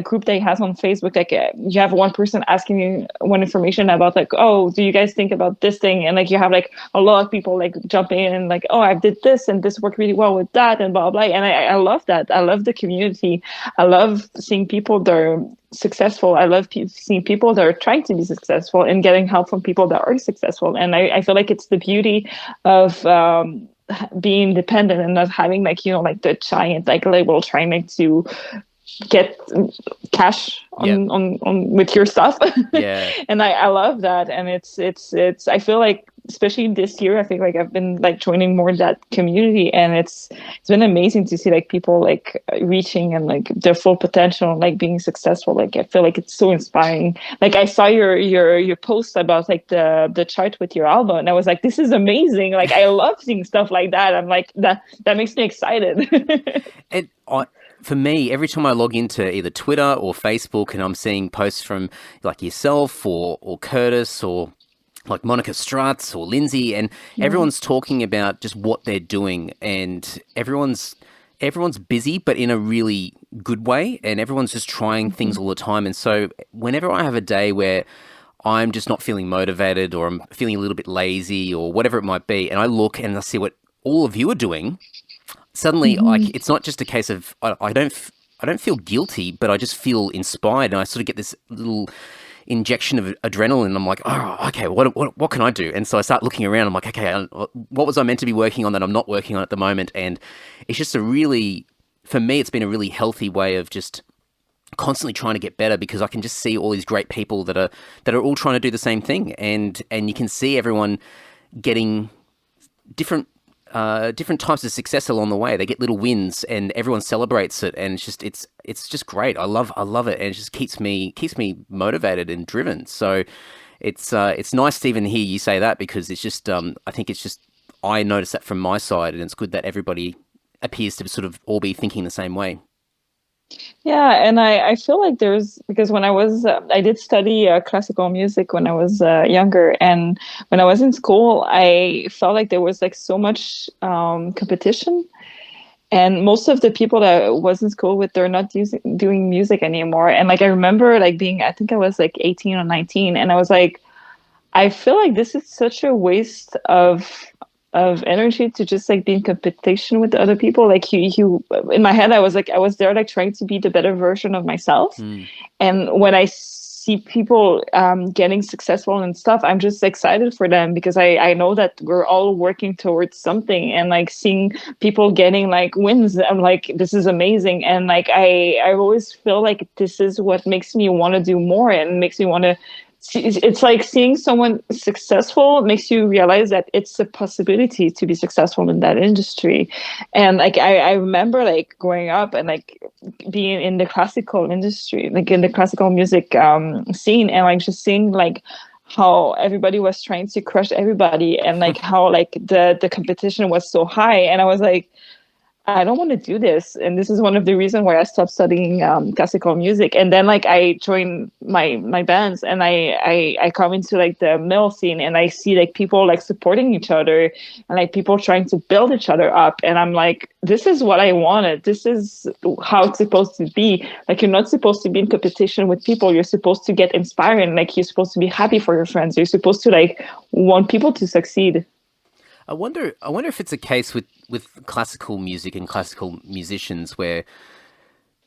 group that he has on Facebook, like you have one person asking you one information about like, oh, do you guys think about this thing? And like you have like a lot of people like jumping in and like, oh, I did this and this worked really well with that and blah blah. And I love that. I love the community. I love seeing people that are successful. I love seeing people that are trying to be successful and getting help from people that are successful. And I feel like it's the beauty of being independent and not having like, you know, like the giant like label trying like to get cash on with your stuff. Yeah. And I love that. And it's I feel like, especially this year, I think like I've been like joining more that community, and it's been amazing to see like people like reaching and like their full potential and like being successful. Like I feel like it's so inspiring. Like I saw your post about like the chart with your album, and I was like, this is amazing. Like I love seeing stuff like that. I'm like, that makes me excited. And for me, every time I log into either Twitter or Facebook and I'm seeing posts from like yourself or Curtis or like Monica Strutz or Lindsay, and everyone's talking about just what they're doing, and everyone's busy, but in a really good way, and everyone's just trying things all the time. And so whenever I have a day where I'm just not feeling motivated, or I'm feeling a little bit lazy, or whatever it might be, and I look and I see what all of you are doing, suddenly like it's not just a case of I don't feel guilty, but I just feel inspired, and I sort of get this little injection of adrenaline. I'm like, oh, okay, what can I do? And so I start looking around. I'm like, okay, what was I meant to be working on that I'm not working on at the moment? And it's just for me, it's been a really healthy way of just constantly trying to get better, because I can just see all these great people that are all trying to do the same thing, and you can see everyone getting different types of success along the way. They get little wins, and everyone celebrates it, and it's just great. I love it, and it just keeps me motivated and driven. So it's nice to even hear you say that, because it's just I think it's just, I notice that from my side, and it's good that everybody appears to sort of all be thinking the same way. Yeah, and I feel like because when I did study classical music when I was younger, and when I was in school, I felt like there was like so much competition, and most of the people that I was in school with, they're not doing music anymore. And like I remember like I think I was like 18 or 19, and I was like, I feel like this is such a waste of energy to just like be in competition with other people. Like you in my head, I was there like trying to be the better version of myself. And when I see people getting successful and stuff, I'm just excited for them, because I know that we're all working towards something, and like seeing people getting like wins, I'm like, this is amazing. And like I always feel like this is what makes me want to do more, and makes me want to, it's like seeing someone successful makes you realize that it's a possibility to be successful in that industry. And like I remember like growing up and like being in the classical industry, like in the classical music scene, and like just seeing like how everybody was trying to crush everybody, and like how like the competition was so high. And I was like, I don't want to do this. And this is one of the reasons why I stopped studying classical music. And then like I joined my bands, and I come into like the male scene, and I see like people like supporting each other, and like people trying to build each other up. And I'm like, this is what I wanted. This is how it's supposed to be. Like, you're not supposed to be in competition with people. You're supposed to get inspired. And like, you're supposed to be happy for your friends. You're supposed to like want people to succeed. I wonder if it's a case with classical music and classical musicians where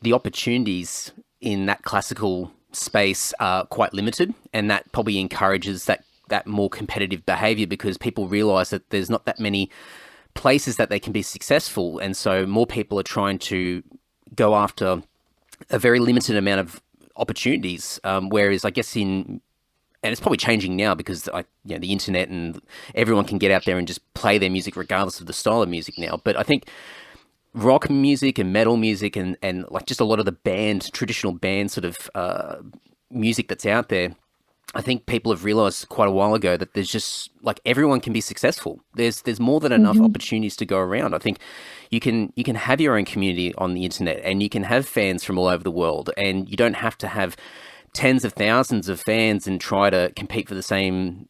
the opportunities in that classical space are quite limited, and that probably encourages that more competitive behavior, because people realize that there's not that many places that they can be successful, and so more people are trying to go after a very limited amount of opportunities. Whereas I guess and it's probably changing now because the internet and everyone can get out there and just play their music regardless of the style of music now. But I think rock music and metal music and like just a lot of the traditional band sort of music that's out there, I think people have realized quite a while ago that there's just like everyone can be successful. There's more than enough opportunities to go around. I think you can have your own community on the internet and you can have fans from all over the world, and you don't have to have tens of thousands of fans and try to compete for the same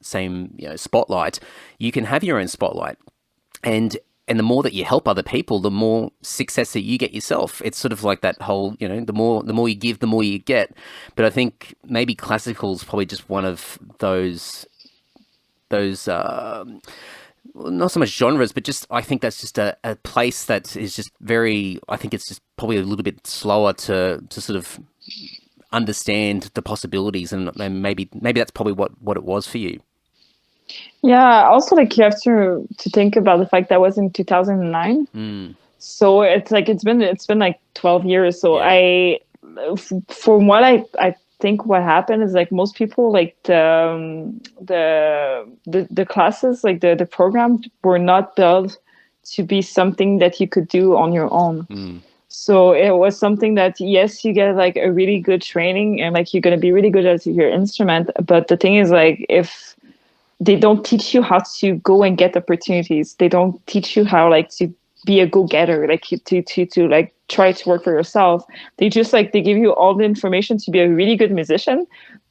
spotlight. You can have your own spotlight, and the more that you help other people, the more success that you get yourself. It's sort of like that whole, the more you give, the more you get. But I think maybe classical is probably just one of those not so much genres, but just I think that's just a place that is just I think it's just probably a little bit slower to sort of understand the possibilities, and maybe that's probably what it was for you. Yeah, also like you have to think about the fact that was in 2009. So it's like it's been like 12 years. So yeah. From what I think what happened is like most people like the classes, like the program were not built to be something that you could do on your own. So it was something that, yes, you get like a really good training and like you're going to be really good at your instrument. But the thing is like, if they don't teach you how to go and get opportunities, they don't teach you how like to be a go-getter, like to like try to work for yourself. They just like, they give you all the information to be a really good musician,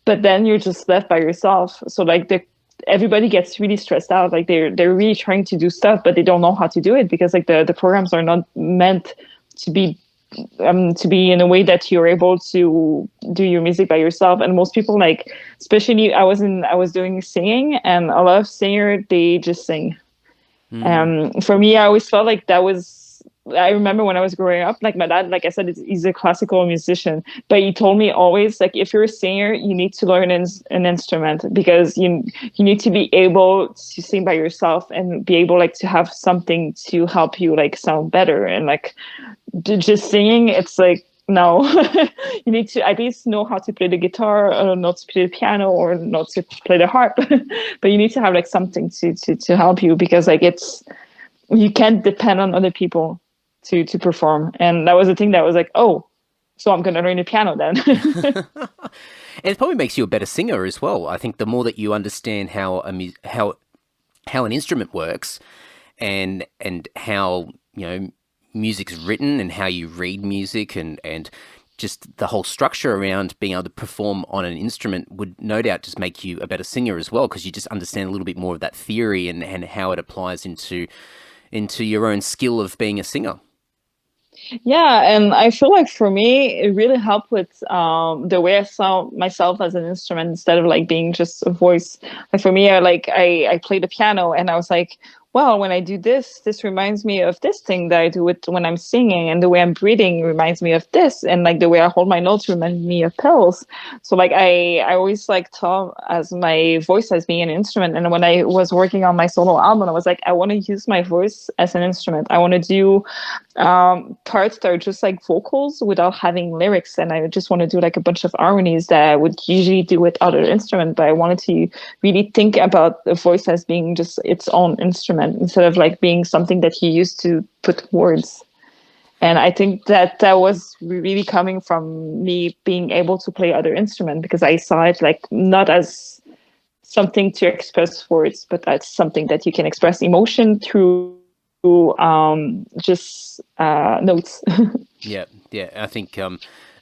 but then you're just left by yourself. So like everybody gets really stressed out. Like they're really trying to do stuff, but they don't know how to do it because like the programs are not meant to be in a way that you're able to do your music by yourself. And most people, like, especially I was doing singing, and a lot of singers, they just sing. For me, I always felt like I remember when I was growing up, like my dad, like I said, he's a classical musician, but he told me always, like, if you're a singer, you need to learn an instrument, because you need to be able to sing by yourself and be able like to have something to help you like sound better. And like just singing, it's like, no, you need to at least know how to play the guitar, or not to play the piano, or not to play the harp, but you need to have like something to help you, because like you can't depend on other people to perform. And that was the thing that was like, oh, so I'm going to learn the piano then. And it probably makes you a better singer as well. I think the more that you understand how an instrument works, and how music's written, and how you read music, and just the whole structure around being able to perform on an instrument would no doubt just make you a better singer as well, because you just understand a little bit more of that theory and how it applies into your own skill of being a singer. Yeah, and I feel like for me, it really helped with the way I saw myself as an instrument, instead of like being just a voice. Like for me, I played the piano, and I was like, well, when I do this reminds me of this thing that I do when I'm singing, and the way I'm breathing reminds me of this, and like the way I hold my notes reminds me of pills. So like I always like thought as my voice as being an instrument. And when I was working on my solo album, I was like, I want to use my voice as an instrument. I want to do parts that are just like vocals without having lyrics, and I just want to do like a bunch of harmonies that I would usually do with other instruments. But I wanted to really think about the voice as being just its own instrument, instead of like being something that you used to put words. And I think that was really coming from me being able to play other instruments, because I saw it like not as something to express words, but as something that you can express emotion through just notes. Yeah. I think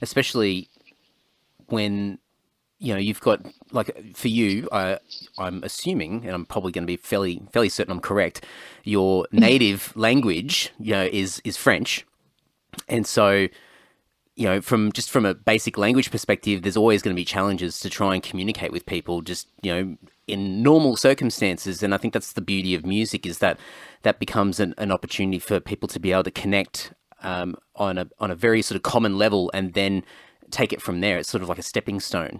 especially when you've got, like, for you, I'm assuming, and I'm probably going to be fairly certain I'm correct, your native language, is French. And so, from a basic language perspective, there's always going to be challenges to try and communicate with people just, in normal circumstances. And I think that's the beauty of music, is that becomes an opportunity for people to be able to connect on a very sort of common level, and then take it from there. It's sort of like a stepping stone.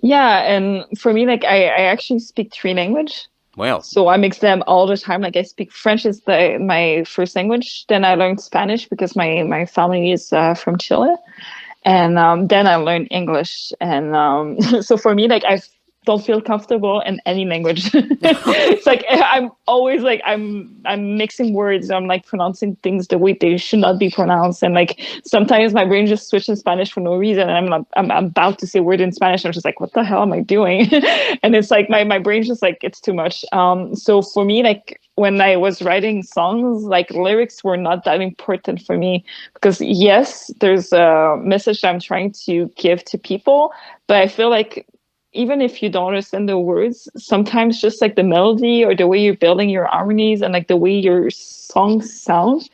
Yeah, and for me, like I actually speak 3 languages. Wow. So I mix them all the time. Like I speak French is my first language. Then I learned Spanish because my family is from Chile. And then I learned English. And so for me, like, I don't feel comfortable in any language. It's like I'm always like I'm mixing words. I'm like pronouncing things the way they should not be pronounced. And like sometimes my brain just switches in Spanish for no reason. And I'm about to say a word in Spanish. I'm just like, what the hell am I doing? And it's like my brain's just like, it's too much. So for me, like when I was writing songs, like lyrics were not that important for me, because yes, there's a message I'm trying to give to people, but I feel like even if you don't understand the words, sometimes just like the melody or the way you're building your harmonies and like the way your songs sound,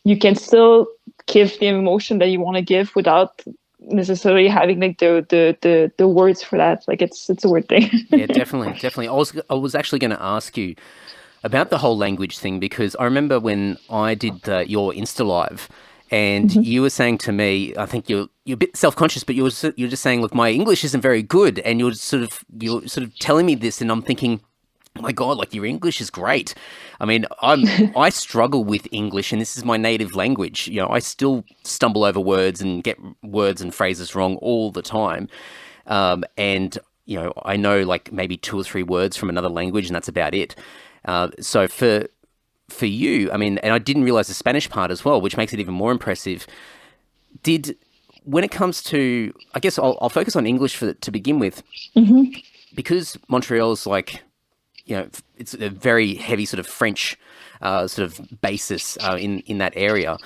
you can still give the emotion that you want to give without necessarily having like the words for that. Like it's a weird thing. Yeah, definitely. I was actually going to ask you about the whole language thing, because I remember when I did your Insta Live, and you were saying to me, I think you're a bit self-conscious, but you're just saying, look, my English isn't very good, and you're sort of telling me this, and I'm thinking, oh my God, like your English is great. I mean, I struggle with English, and this is my native language. You know, I still stumble over words and get words and phrases wrong all the time, and you know, I know like maybe 2 or 3 words from another language, and that's about it. So for you, I mean, and I didn't realize the Spanish part as well, which makes it even more impressive. When it comes to, I guess I'll focus on English to begin with, because Montreal's like, you know, it's a very heavy sort of French sort of basis in that area.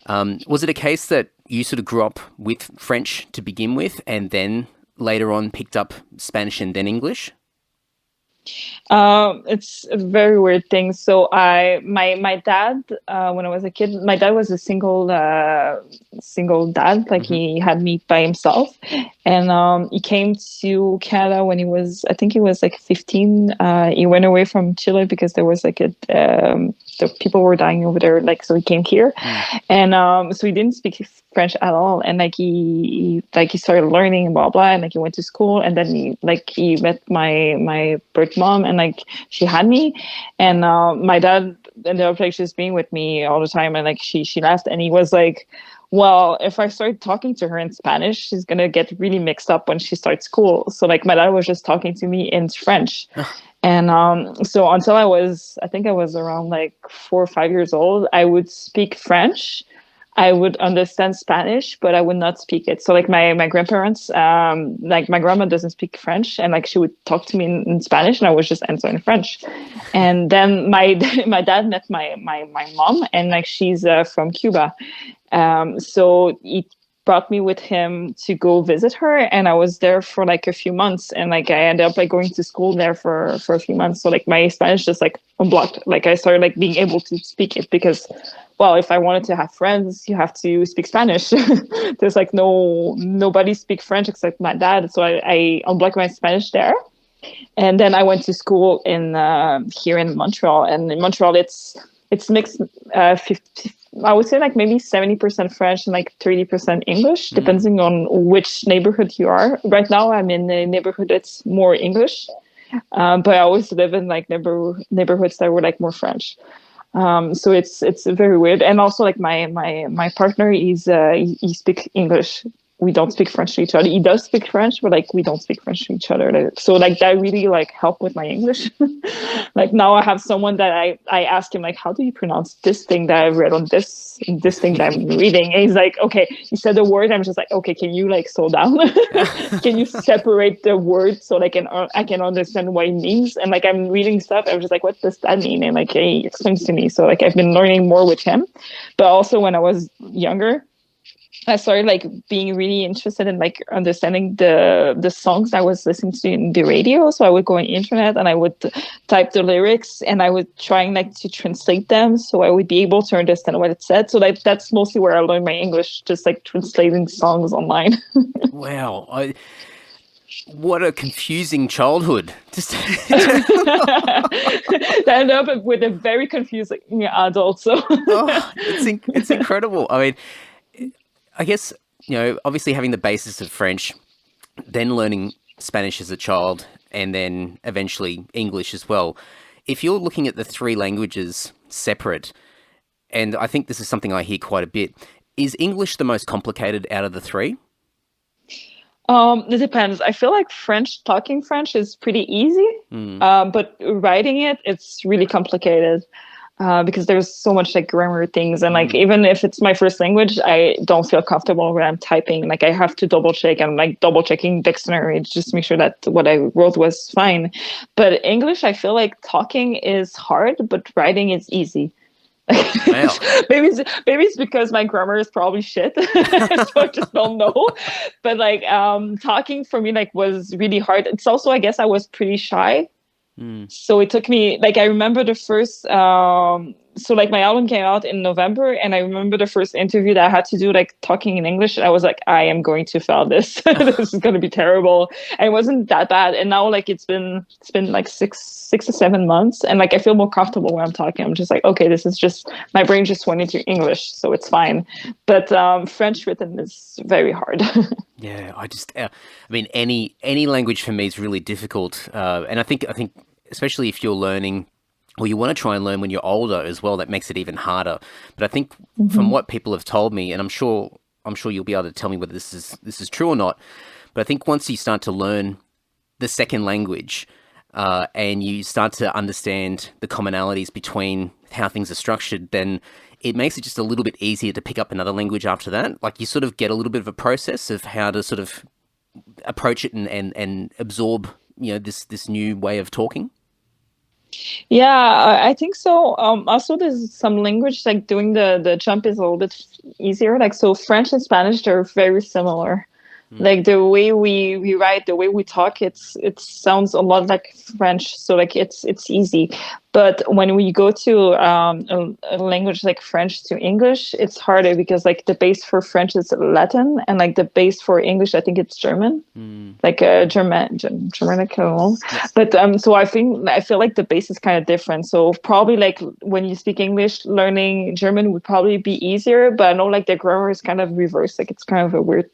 Was it a case that you sort of grew up with French to begin with, and then later on picked up Spanish and then English? It's a very weird thing. So my dad, when I was a kid, my dad was a single dad. Like he had me by himself, and he came to Canada when I think he was like 15. He went away from Chile because there was like the people were dying over there. Like, so he came here, and so he didn't speak French at all. And like he started learning and blah blah, and like he went to school, and then he met my birth mom, and like she had me, and my dad ended up like just being with me all the time, and like she left, and he was like, well, if I start talking to her in Spanish, she's gonna get really mixed up when she starts school. So like my dad was just talking to me in French. And so until I was around like 4 or 5 years old, I would speak French. I would understand Spanish, but I would not speak it. So like my grandparents, like my grandma doesn't speak French, and like she would talk to me in Spanish, and I was just answering French. And then my dad met my mom, and like she's from Cuba. So he brought me with him to go visit her, and I was there for like a few months, and like I ended up like going to school there for a few months. So like my Spanish just like unblocked. Like I started like being able to speak it, because well, if I wanted to have friends, you have to speak Spanish. There's like nobody speak French except my dad. So I unblocked my Spanish there. And then I went to school here in Montreal. And in Montreal, it's mixed 50, I would say like maybe 70% French and like 30% English, depending on which neighborhood you are. Right now, I'm in a neighborhood that's more English. But I always live in like neighborhoods that were like more French. So it's very weird. And also like my partner he speaks English. We don't speak French to each other. He does speak French, but like we don't speak French to each other. So like that really like helped with my English. Like now I have someone that I ask him like, how do you pronounce this thing that I read on this thing that I'm reading? And he's like, okay, he said the word. I'm just like, okay, can you like slow down? Can you separate the word so like I can understand what it means? And like I'm reading stuff, I'm just like, what does that mean? And like he explains to me. So like I've been learning more with him. But also when I was younger, I started like being really interested in like understanding the songs I was listening to in the radio. So I would go on the internet and I would type the lyrics, and I would trying like to translate them so I would be able to understand what it said. So like that's mostly where I learned my English, just like translating songs online. Wow. What a confusing childhood. I ended up with a very confusing adult. So it's incredible. I mean, I guess, you know, obviously having the basis of French, then learning Spanish as a child, and then eventually English as well. If you're looking at the 3 languages separate, and I think this is something I hear quite a bit, is English the most complicated out of the 3? It depends. I feel like talking French is pretty easy, but writing it's really complicated. Because there's so much like grammar things, and like even if it's my first language, I don't feel comfortable when I'm typing. Like I have to double check. I'm like double checking dictionary just to make sure that what I wrote was fine. But English, I feel like talking is hard, but writing is easy. Wow. maybe it's because my grammar is probably shit, so I just don't know. But like talking for me like was really hard. It's also, I guess, I was pretty shy. So it took me, like, I remember the first, so like my album came out in November, and I remember the first interview that I had to do, like talking in English. I was like, I am going to fail this. This is going to be terrible. And it wasn't that bad. And now like it's been like six to 7 months, and like I feel more comfortable when I'm talking. I'm just like, okay, this is just, my brain just went into English, so it's fine. But French written is very hard. Yeah, I mean, any language for me is really difficult, and I think especially if you're learning, or you want to try and learn when you're older as well, that makes it even harder. But I think from what people have told me, and I'm sure you'll be able to tell me whether this is true or not, but I think once you start to learn the second language, and you start to understand the commonalities between how things are structured, then it makes it just a little bit easier to pick up another language after that. Like you sort of get a little bit of a process of how to sort of approach it and absorb, this new way of talking. Yeah, I think so. Also, there's some language like doing the jump is a little bit easier. Like, so French and Spanish, they're very similar. Like the way we write, the way we talk, it sounds a lot like French. So like it's easy. But when we go to a language like French to English, it's harder because like the base for French is Latin, and like the base for English, I think it's German, like Germanic. I don't know. But so I feel like the base is kind of different. So probably like when you speak English, learning German would probably be easier. But I know like the grammar is kind of reversed. Like it's kind of a weird.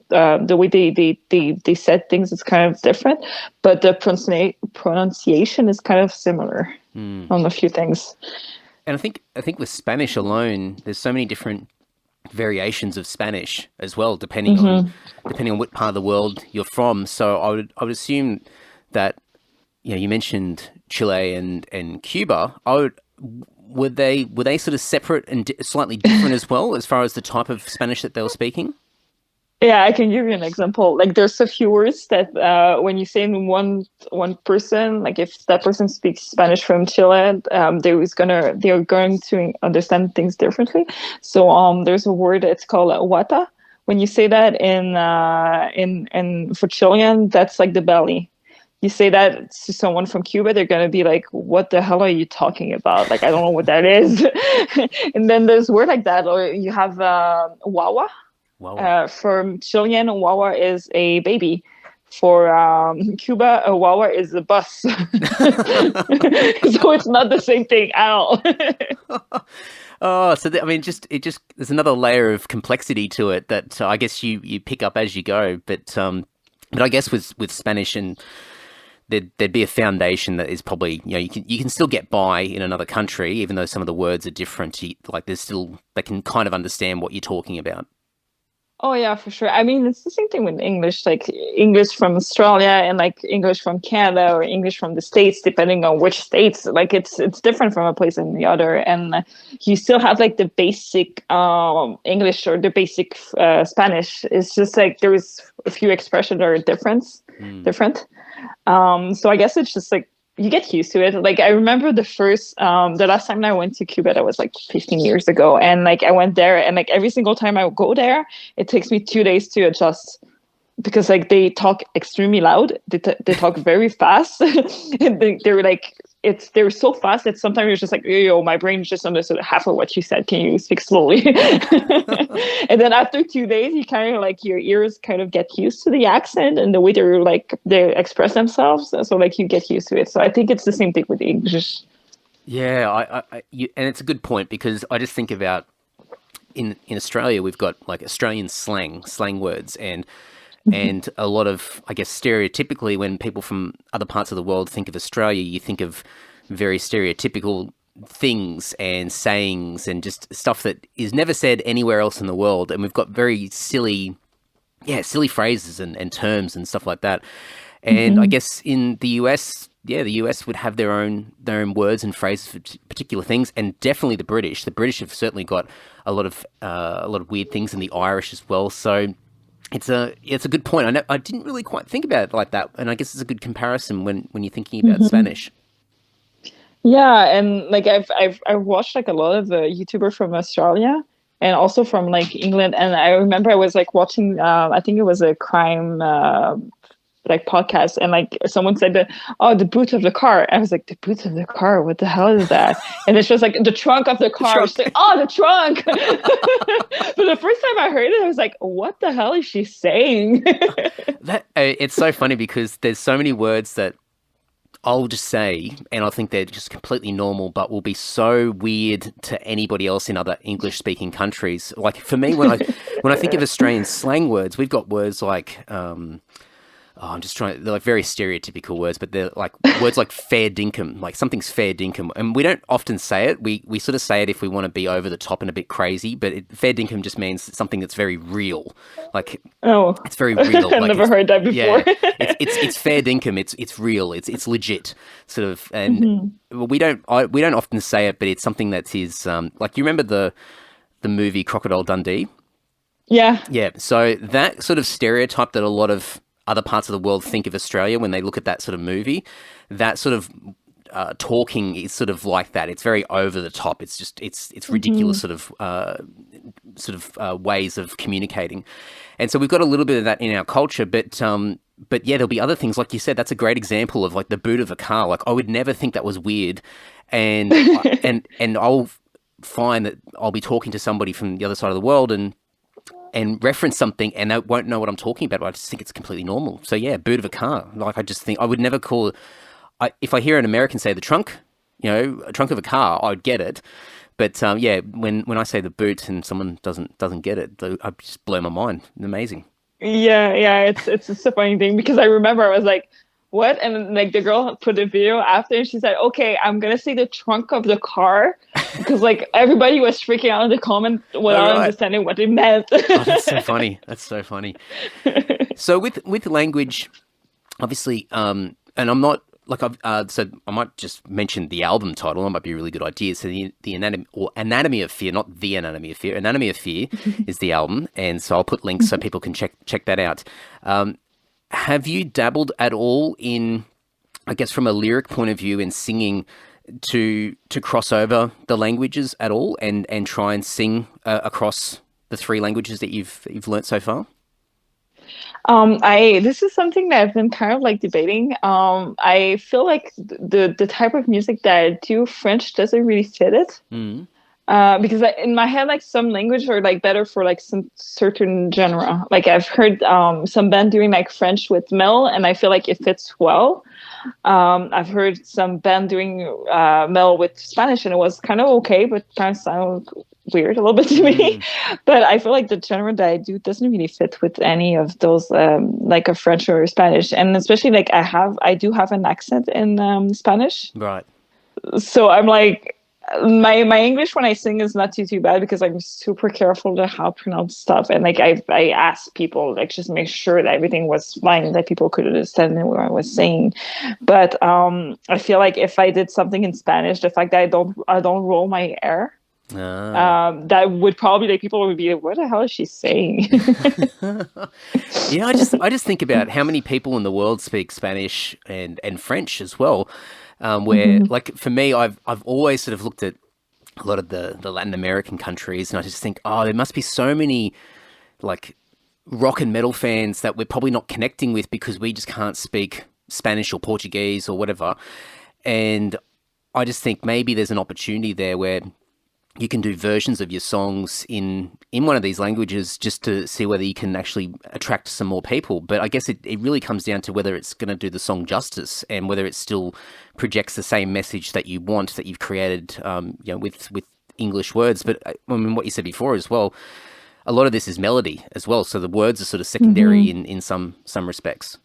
The way they said things is kind of different, but the pronunciation is kind of similar on a few things. And I think with Spanish alone, there's so many different variations of Spanish as well, depending on what part of the world you're from. So I would assume that you mentioned Chile and Cuba. Were they sort of separate and slightly different as well as far as the type of Spanish that they were speaking? Yeah, I can give you an example. Like there's a few words that when you say in one person, like if that person speaks Spanish from Chile, they're going to understand things differently. So there's a word, it's called wata. When you say that in for Chilean, that's like the belly. You say that to someone from Cuba, they're going to be like, what the hell are you talking about? Like, I don't know what that is. And then there's a word like that, or you have wawa. For Chilean, a wawa is a baby. For Cuba, a wawa is a bus. So it's not the same thing at all. Oh, so there's another layer of complexity to it that I guess you pick up as you go. But I guess with Spanish, and there'd be a foundation that is probably you can still get by in another country, even though some of the words are different. They can kind of understand what you're talking about. Oh yeah, for sure. I mean, it's the same thing with English, like English from Australia and like English from Canada or English from the States, depending on which states. Like it's different from a place and the other, and you still have like the basic English or the basic Spanish. It's just like there is a few expressions that are different. So I guess it's just like you get used to it. Like I remember the last time I went to Cuba, that was like 15 years ago. And like I went there, and like every single time I go there, it takes me 2 days to adjust because like they talk extremely loud. They talk very fast. And they're so fast that sometimes you're just like, yo, my brain just understood half of what you said. Can you speak slowly? And then after 2 days, you kind of like your ears kind of get used to the accent and the way they express themselves. So like you get used to it. So I think it's the same thing with English. Yeah, and it's a good point because I just think about in Australia, we've got like Australian slang words and a lot of, I guess, stereotypically, when people from other parts of the world think of Australia, you think of very stereotypical things and sayings and just stuff that is never said anywhere else in the world. And we've got very silly silly phrases and terms and stuff like that. And I guess in the US, the US would have their own words and phrases for particular things, and definitely the British. The British have certainly got a lot of weird things, and the Irish as well. So it's a good point. I didn't really quite think about it like that, and I guess it's a good comparison when you're thinking about Spanish. Yeah, and like I've watched like a lot of YouTubers from Australia and also from like England, and I remember I was like watching I think it was a crime like podcast, and like someone said that, oh, the boot of the car. I was like, the boot of the car, what the hell is that? And it's just like the trunk of the car. She's like, oh, the trunk. But the first time I heard it, I was like, what the hell is she saying? It's so funny because there's so many words that I'll just say, and I think they're just completely normal, but will be so weird to anybody else in other English-speaking countries. Like for me, when I think of Australian slang words, we've got words like I'm just trying. They're like very stereotypical words, but they're like words like fair dinkum, like something's fair dinkum, and we don't often say it. We sort of say it if we want to be over the top and a bit crazy, but fair dinkum just means something that's very real. Like it's very real. I've never heard that before. Yeah, it's fair dinkum. It's real. It's legit. Sort of, and we don't often say it, but it's something that is like you remember the movie Crocodile Dundee. Yeah. Yeah. So that sort of stereotype that a lot of other parts of the world think of Australia when they look at that sort of movie, that sort of talking is sort of like that. It's very over the top. It's just it's ridiculous sort of ways of communicating, and so we've got a little bit of that in our culture. But yeah, there'll be other things like you said. That's a great example of like the boot of a car. Like I would never think that was weird, and and I'll find that I'll be talking to somebody from the other side of the world and reference something, and they won't know what I'm talking about, but I just think it's completely normal. So yeah, boot of a car. Like I just think I would never call if I hear an American say the trunk, a trunk of a car, I'd get it. But yeah, when I say the boot and someone doesn't get it, I just blow my mind. Amazing. Yeah, it's a funny thing because I remember I was like, what? And like the girl put a video after and she said, okay, I'm going to say the trunk of the car because like everybody was freaking out in the comment without understanding what it meant. Oh, that's so funny. That's so funny. So with language, obviously, and I'm not like so I might just mention the album title. That might be a really good idea. So the Anatomy of Fear, not the Anatomy of Fear. Anatomy of Fear is the album, and so I'll put links so people can check that out. Have you dabbled at all in, I guess, from a lyric point of view, in singing to cross over the languages at all, and try and sing across the three languages that you've learnt so far? This is something that I've been kind of like debating. I feel like the type of music that I do, French doesn't really fit it. Because in my head, like some language are like better for like some certain genre. Like I've heard some band doing like French with metal, and I feel like it fits well. I've heard some band doing metal with Spanish, and it was kind of okay, but kind of sounded weird a little bit to me. But I feel like the genre that I do doesn't really fit with any of those, like a French or Spanish, and especially like I do have an accent in Spanish, right? So I'm like. My English when I sing is not too bad because I'm super careful to how to pronounce stuff, and like I asked people like just make sure that everything was fine, that people could understand what I was saying. But I feel like if I did something in Spanish, the fact that I don't roll my R, that would probably like people would be like, what the hell is she saying? Yeah, I just think about how many people in the world speak Spanish and French as well. Where, like, for me, I've always sort of looked at a lot of the Latin American countries, and I just think, oh, there must be so many, like, rock and metal fans that we're probably not connecting with because we just can't speak Spanish or Portuguese or whatever. And I just think maybe there's an opportunity there where you can do versions of your songs in one of these languages just to see whether you can actually attract some more people. But I guess it really comes down to whether it's going to do the song justice and whether it still projects the same message that you want, that you've created, with English words. But I mean, what you said before as well, a lot of this is melody as well. So the words are sort of secondary in some respects.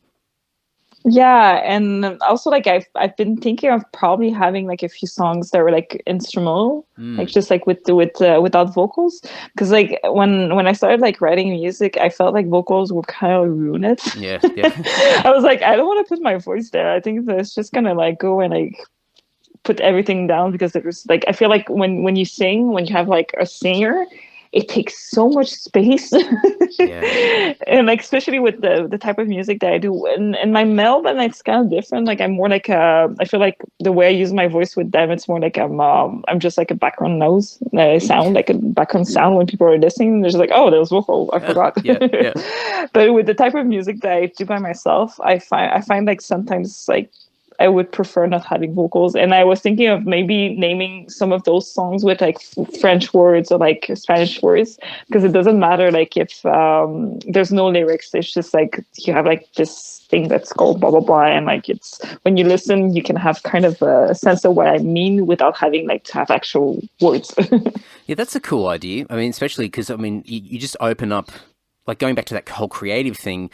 Yeah, and also like I've been thinking of probably having like a few songs that were like instrumental, like just like without vocals, because like when I started like writing music, I felt like vocals would kind of ruin it. Yeah, yeah. I was like, I don't want to put my voice there. I think that it's just gonna like go and like put everything down, because it was like I feel like when you sing, when you have like a singer, it takes so much space. Yeah. And like especially with the type of music that I do, and my metal band, it's kind of different. Like I'm more like I feel like the way I use my voice with them, it's more like I'm just like a background noise. I sound like a background sound when people are listening. They're just like, oh, there was vocal, I forgot. Yeah. But with the type of music that I do by myself, I find like sometimes like I would prefer not having vocals. And I was thinking of maybe naming some of those songs with like French words or like Spanish words, because it doesn't matter like if there's no lyrics. It's just like you have like this thing that's called blah blah blah, and like it's when you listen you can have kind of a sense of what I mean without having like to have actual words. Yeah, that's a cool idea. I mean, especially because I mean you just open up, like going back to that whole creative thing.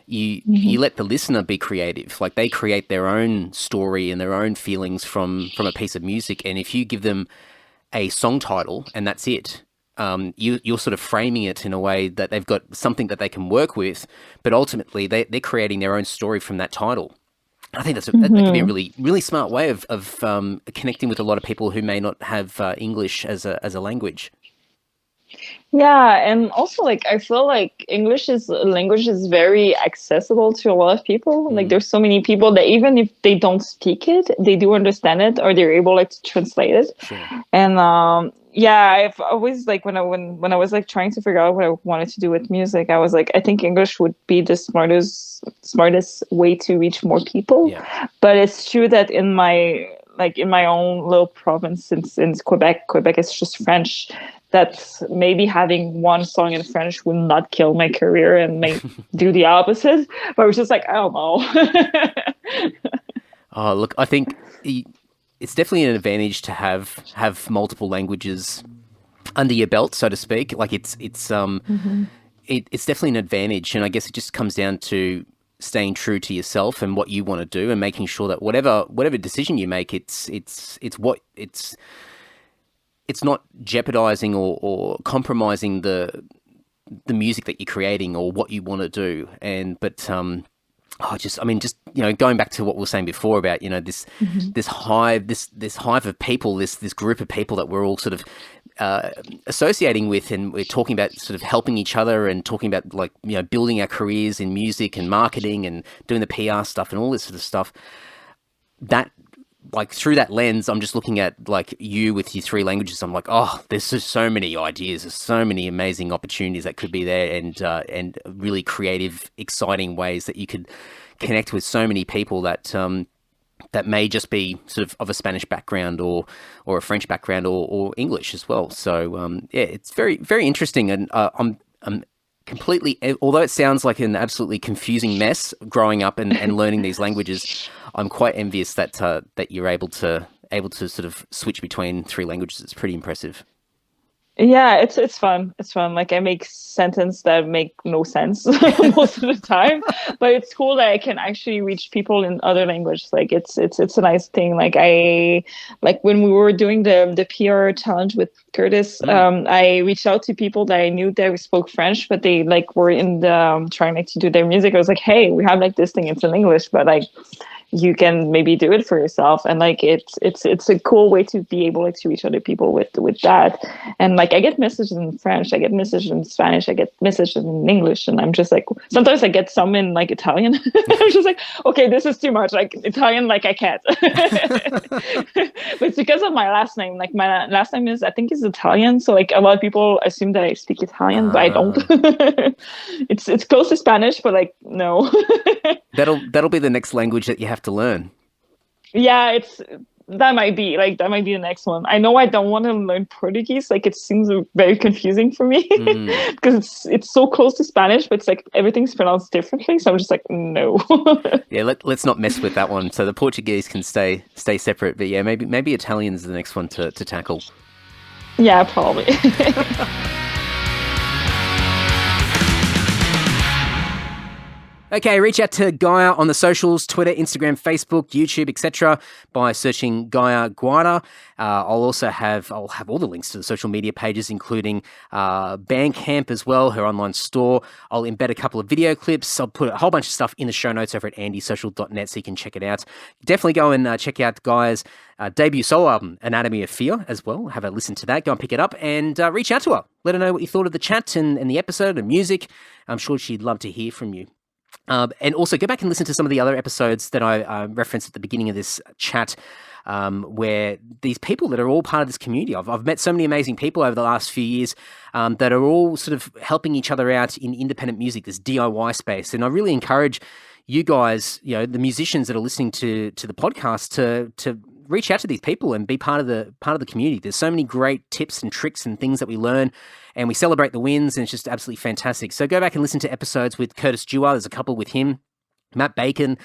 You let the listener be creative. Like they create their own story and their own feelings from a piece of music. And if you give them a song title and that's it, you're sort of framing it in a way that they've got something that they can work with, but ultimately they're creating their own story from that title. I think that could be a really, really smart way of connecting with a lot of people who may not have English as a language. Yeah, and also like I feel like English is a language is very accessible to a lot of people. Like there's so many people that even if they don't speak it, they do understand it, or they're able like to translate it. Sure. And yeah, I've always like when I was like trying to figure out what I wanted to do with music, I was like, I think English would be the smartest way to reach more people. Yeah. But it's true that in my own little province in Quebec is just French, that maybe having one song in French will not kill my career and may do the opposite. But I was just like, I don't know. Oh, look, I think it's definitely an advantage to have multiple languages under your belt, so to speak. Like it's definitely an advantage, and I guess it just comes down to staying true to yourself and what you want to do, and making sure that whatever decision you make, it's not jeopardizing or compromising the music that you're creating or what you want to do. Just going back to what we were saying before about, this hive of people, this group of people that we're all sort of associating with, and we're talking about sort of helping each other and talking about like, building our careers in music and marketing and doing the PR stuff and all this sort of stuff. That, like, through that lens, I'm just looking at like you with your 3 languages. I'm like, oh, there's just so many ideas. There's so many amazing opportunities that could be there, and really creative, exciting ways that you could connect with so many people that may just be sort of a Spanish background or a French background or English as well. So it's very, very interesting, and I'm completely, although it sounds like an absolutely confusing mess growing up and learning these languages, I'm quite envious that you're able to sort of switch between 3 languages. It's pretty impressive. Yeah, it's fun. It's fun. Like I make sentences that make no sense most of the time, but it's cool that I can actually reach people in other languages. Like it's a nice thing. Like when we were doing the PR challenge with Curtis, I reached out to people that I knew that spoke French, but they like were in the trying like to do their music. I was like, hey, we have like this thing. It's in English, but like you can maybe do it for yourself. And like it's a cool way to be able like to reach other people with that. And like I get messages in French, I get messages in Spanish, I get messages in English, and I'm just like, sometimes I get some in like Italian. I'm just like, okay, this is too much. Like Italian, like I can't. But it's because of my last name. Like my last name I think is Italian, so like a lot of people assume that I speak Italian, but I don't. It's close to Spanish, but like no. That'll be the next language that you have to learn. Yeah, that might be the next one. I know I don't want to learn Portuguese. Like it seems very confusing for me because it's so close to Spanish, but it's like everything's pronounced differently. So I'm just like, no. Yeah, let's not mess with that one. So the Portuguese can stay separate, but yeah, maybe Italian's the next one to tackle. Yeah, probably. Okay, reach out to Gaia on the socials, Twitter, Instagram, Facebook, YouTube, etc. by searching Gaia Guarda. I'll have all the links to the social media pages, including Bandcamp as well, her online store. I'll embed a couple of video clips. I'll put a whole bunch of stuff in the show notes over at andysocial.net so you can check it out. Definitely go and check out Gaia's debut solo album, Anatomy of Fear, as well. Have a listen to that. Go and pick it up and reach out to her. Let her know what you thought of the chat and the episode and music. I'm sure she'd love to hear from you. And also go back and listen to some of the other episodes that I referenced at the beginning of this chat, where these people that are all part of this community, I've met so many amazing people over the last few years that are all sort of helping each other out in independent music, this DIY space. And I really encourage you guys, the musicians that are listening to the podcast to reach out to these people and be part of the community. There's so many great tips and tricks and things that we learn, and we celebrate the wins, and it's just absolutely fantastic. So go back and listen to episodes with Curtis Dewar. There's a couple with him, Matt Bacon,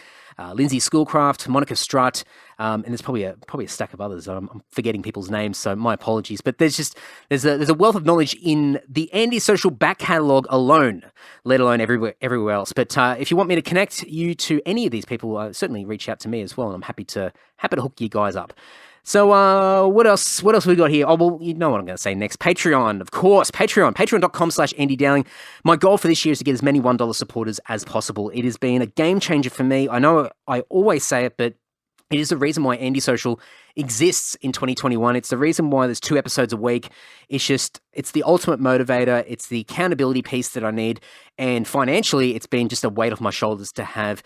Lindsay Schoolcraft, Monica Strutt, and there's probably a stack of others. I'm forgetting people's names, so my apologies. But there's a wealth of knowledge in the Andy Social back catalogue alone, let alone everywhere else. But if you want me to connect you to any of these people, certainly reach out to me as well, and I'm happy to hook you guys up. So what else we got here? Oh, well, you know what I'm going to say next. Patreon, of course. Patreon.com/Andy Dowling. My goal for this year is to get as many $1 supporters as possible. It has been a game changer for me. I know I always say it, but it is the reason why Andy Social exists in 2021. It's the reason why there's 2 episodes a week. It's the ultimate motivator. It's the accountability piece that I need. And financially, it's been just a weight off my shoulders to have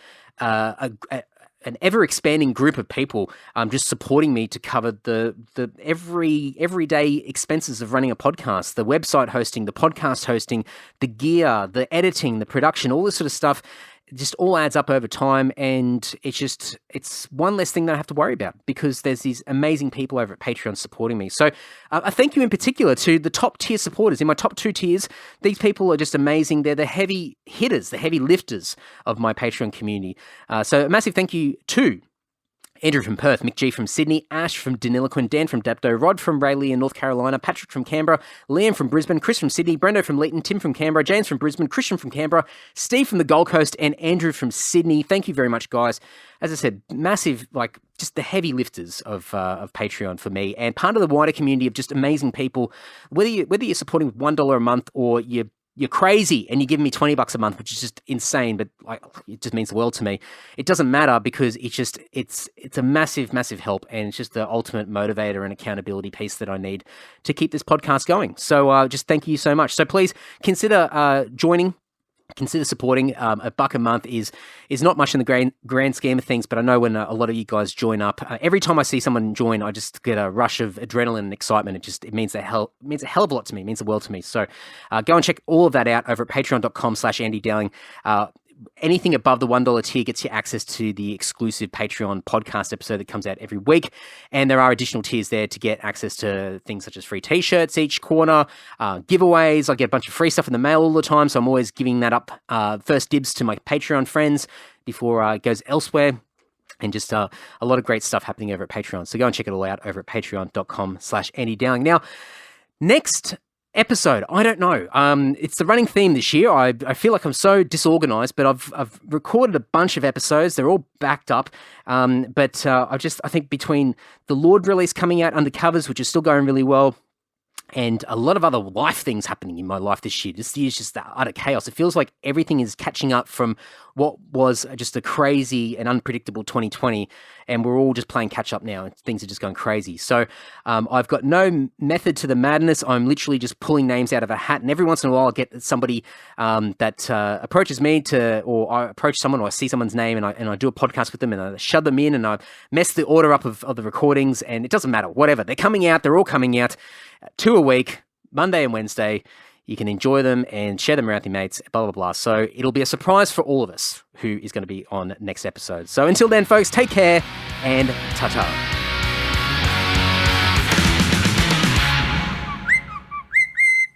an ever-expanding group of people just supporting me to cover the everyday expenses of running a podcast, the website hosting, the podcast hosting, the gear, the editing, the production, all this sort of stuff. It just all adds up over time, and it's one less thing that I have to worry about because there's these amazing people over at Patreon supporting me. So I thank you in particular to the top tier supporters. In my top 2 tiers, these people are just amazing. They're the heavy hitters, the heavy lifters of my Patreon community. So a massive thank you to Andrew from Perth, Mick G from Sydney, Ash from Deniliquin, Dan from Dapto, Rod from Rayleigh in North Carolina, Patrick from Canberra, Liam from Brisbane, Chris from Sydney, Brendo from Leeton, Tim from Canberra, James from Brisbane, Christian from Canberra, Steve from the Gold Coast, and Andrew from Sydney. Thank you very much, guys. As I said, massive, just the heavy lifters of Patreon for me, and part of the wider community of just amazing people. Whether you're supporting with $1 a month or you're crazy and you give me $20 a month, which is just insane, but it just means the world to me. It doesn't matter because it's a massive, massive help, and it's just the ultimate motivator and accountability piece that I need to keep this podcast going. So just thank you so much. So please consider joining. Consider supporting. $1 a month is not much in the grand scheme of things, but I know when a lot of you guys join up, every time I see someone join, I just get a rush of adrenaline and excitement. It means a hell of a lot to me. It means the world to me. So go and check all of that out over at patreon.com/Andy Dowling. Anything above the $1 tier gets you access to the exclusive Patreon podcast episode that comes out every week. And there are additional tiers there to get access to things such as free t-shirts each quarter, giveaways. I get a bunch of free stuff in the mail all the time, so I'm always giving that up first dibs to my Patreon friends before it goes elsewhere. And just a lot of great stuff happening over at Patreon. So go and check it all out over at patreon.com/Andy Dowling. Now, next episode, I don't know. It's the running theme this year. I feel like I'm so disorganized, but I've recorded a bunch of episodes. They're all backed up. But I think between the Lord release coming out Undercovers, which is still going really well, and a lot of other life things happening in my life this year. This year's just utter chaos. It feels like everything is catching up from what was just a crazy and unpredictable 2020, and we're all just playing catch up now, and things are just going crazy. So I've got no method to the madness. I'm literally just pulling names out of a hat, and every once in a while I get somebody that approaches me or I approach someone, or I see someone's name, and I do a podcast with them, and I shove them in, and I mess the order up of the recordings, and it doesn't matter, whatever. They're coming out. They're all coming out. 2 a week, Monday and Wednesday. You can enjoy them and share them around with your mates, blah, blah, blah. So it'll be a surprise for all of us who is going to be on next episode. So until then, folks, take care and ta-ta.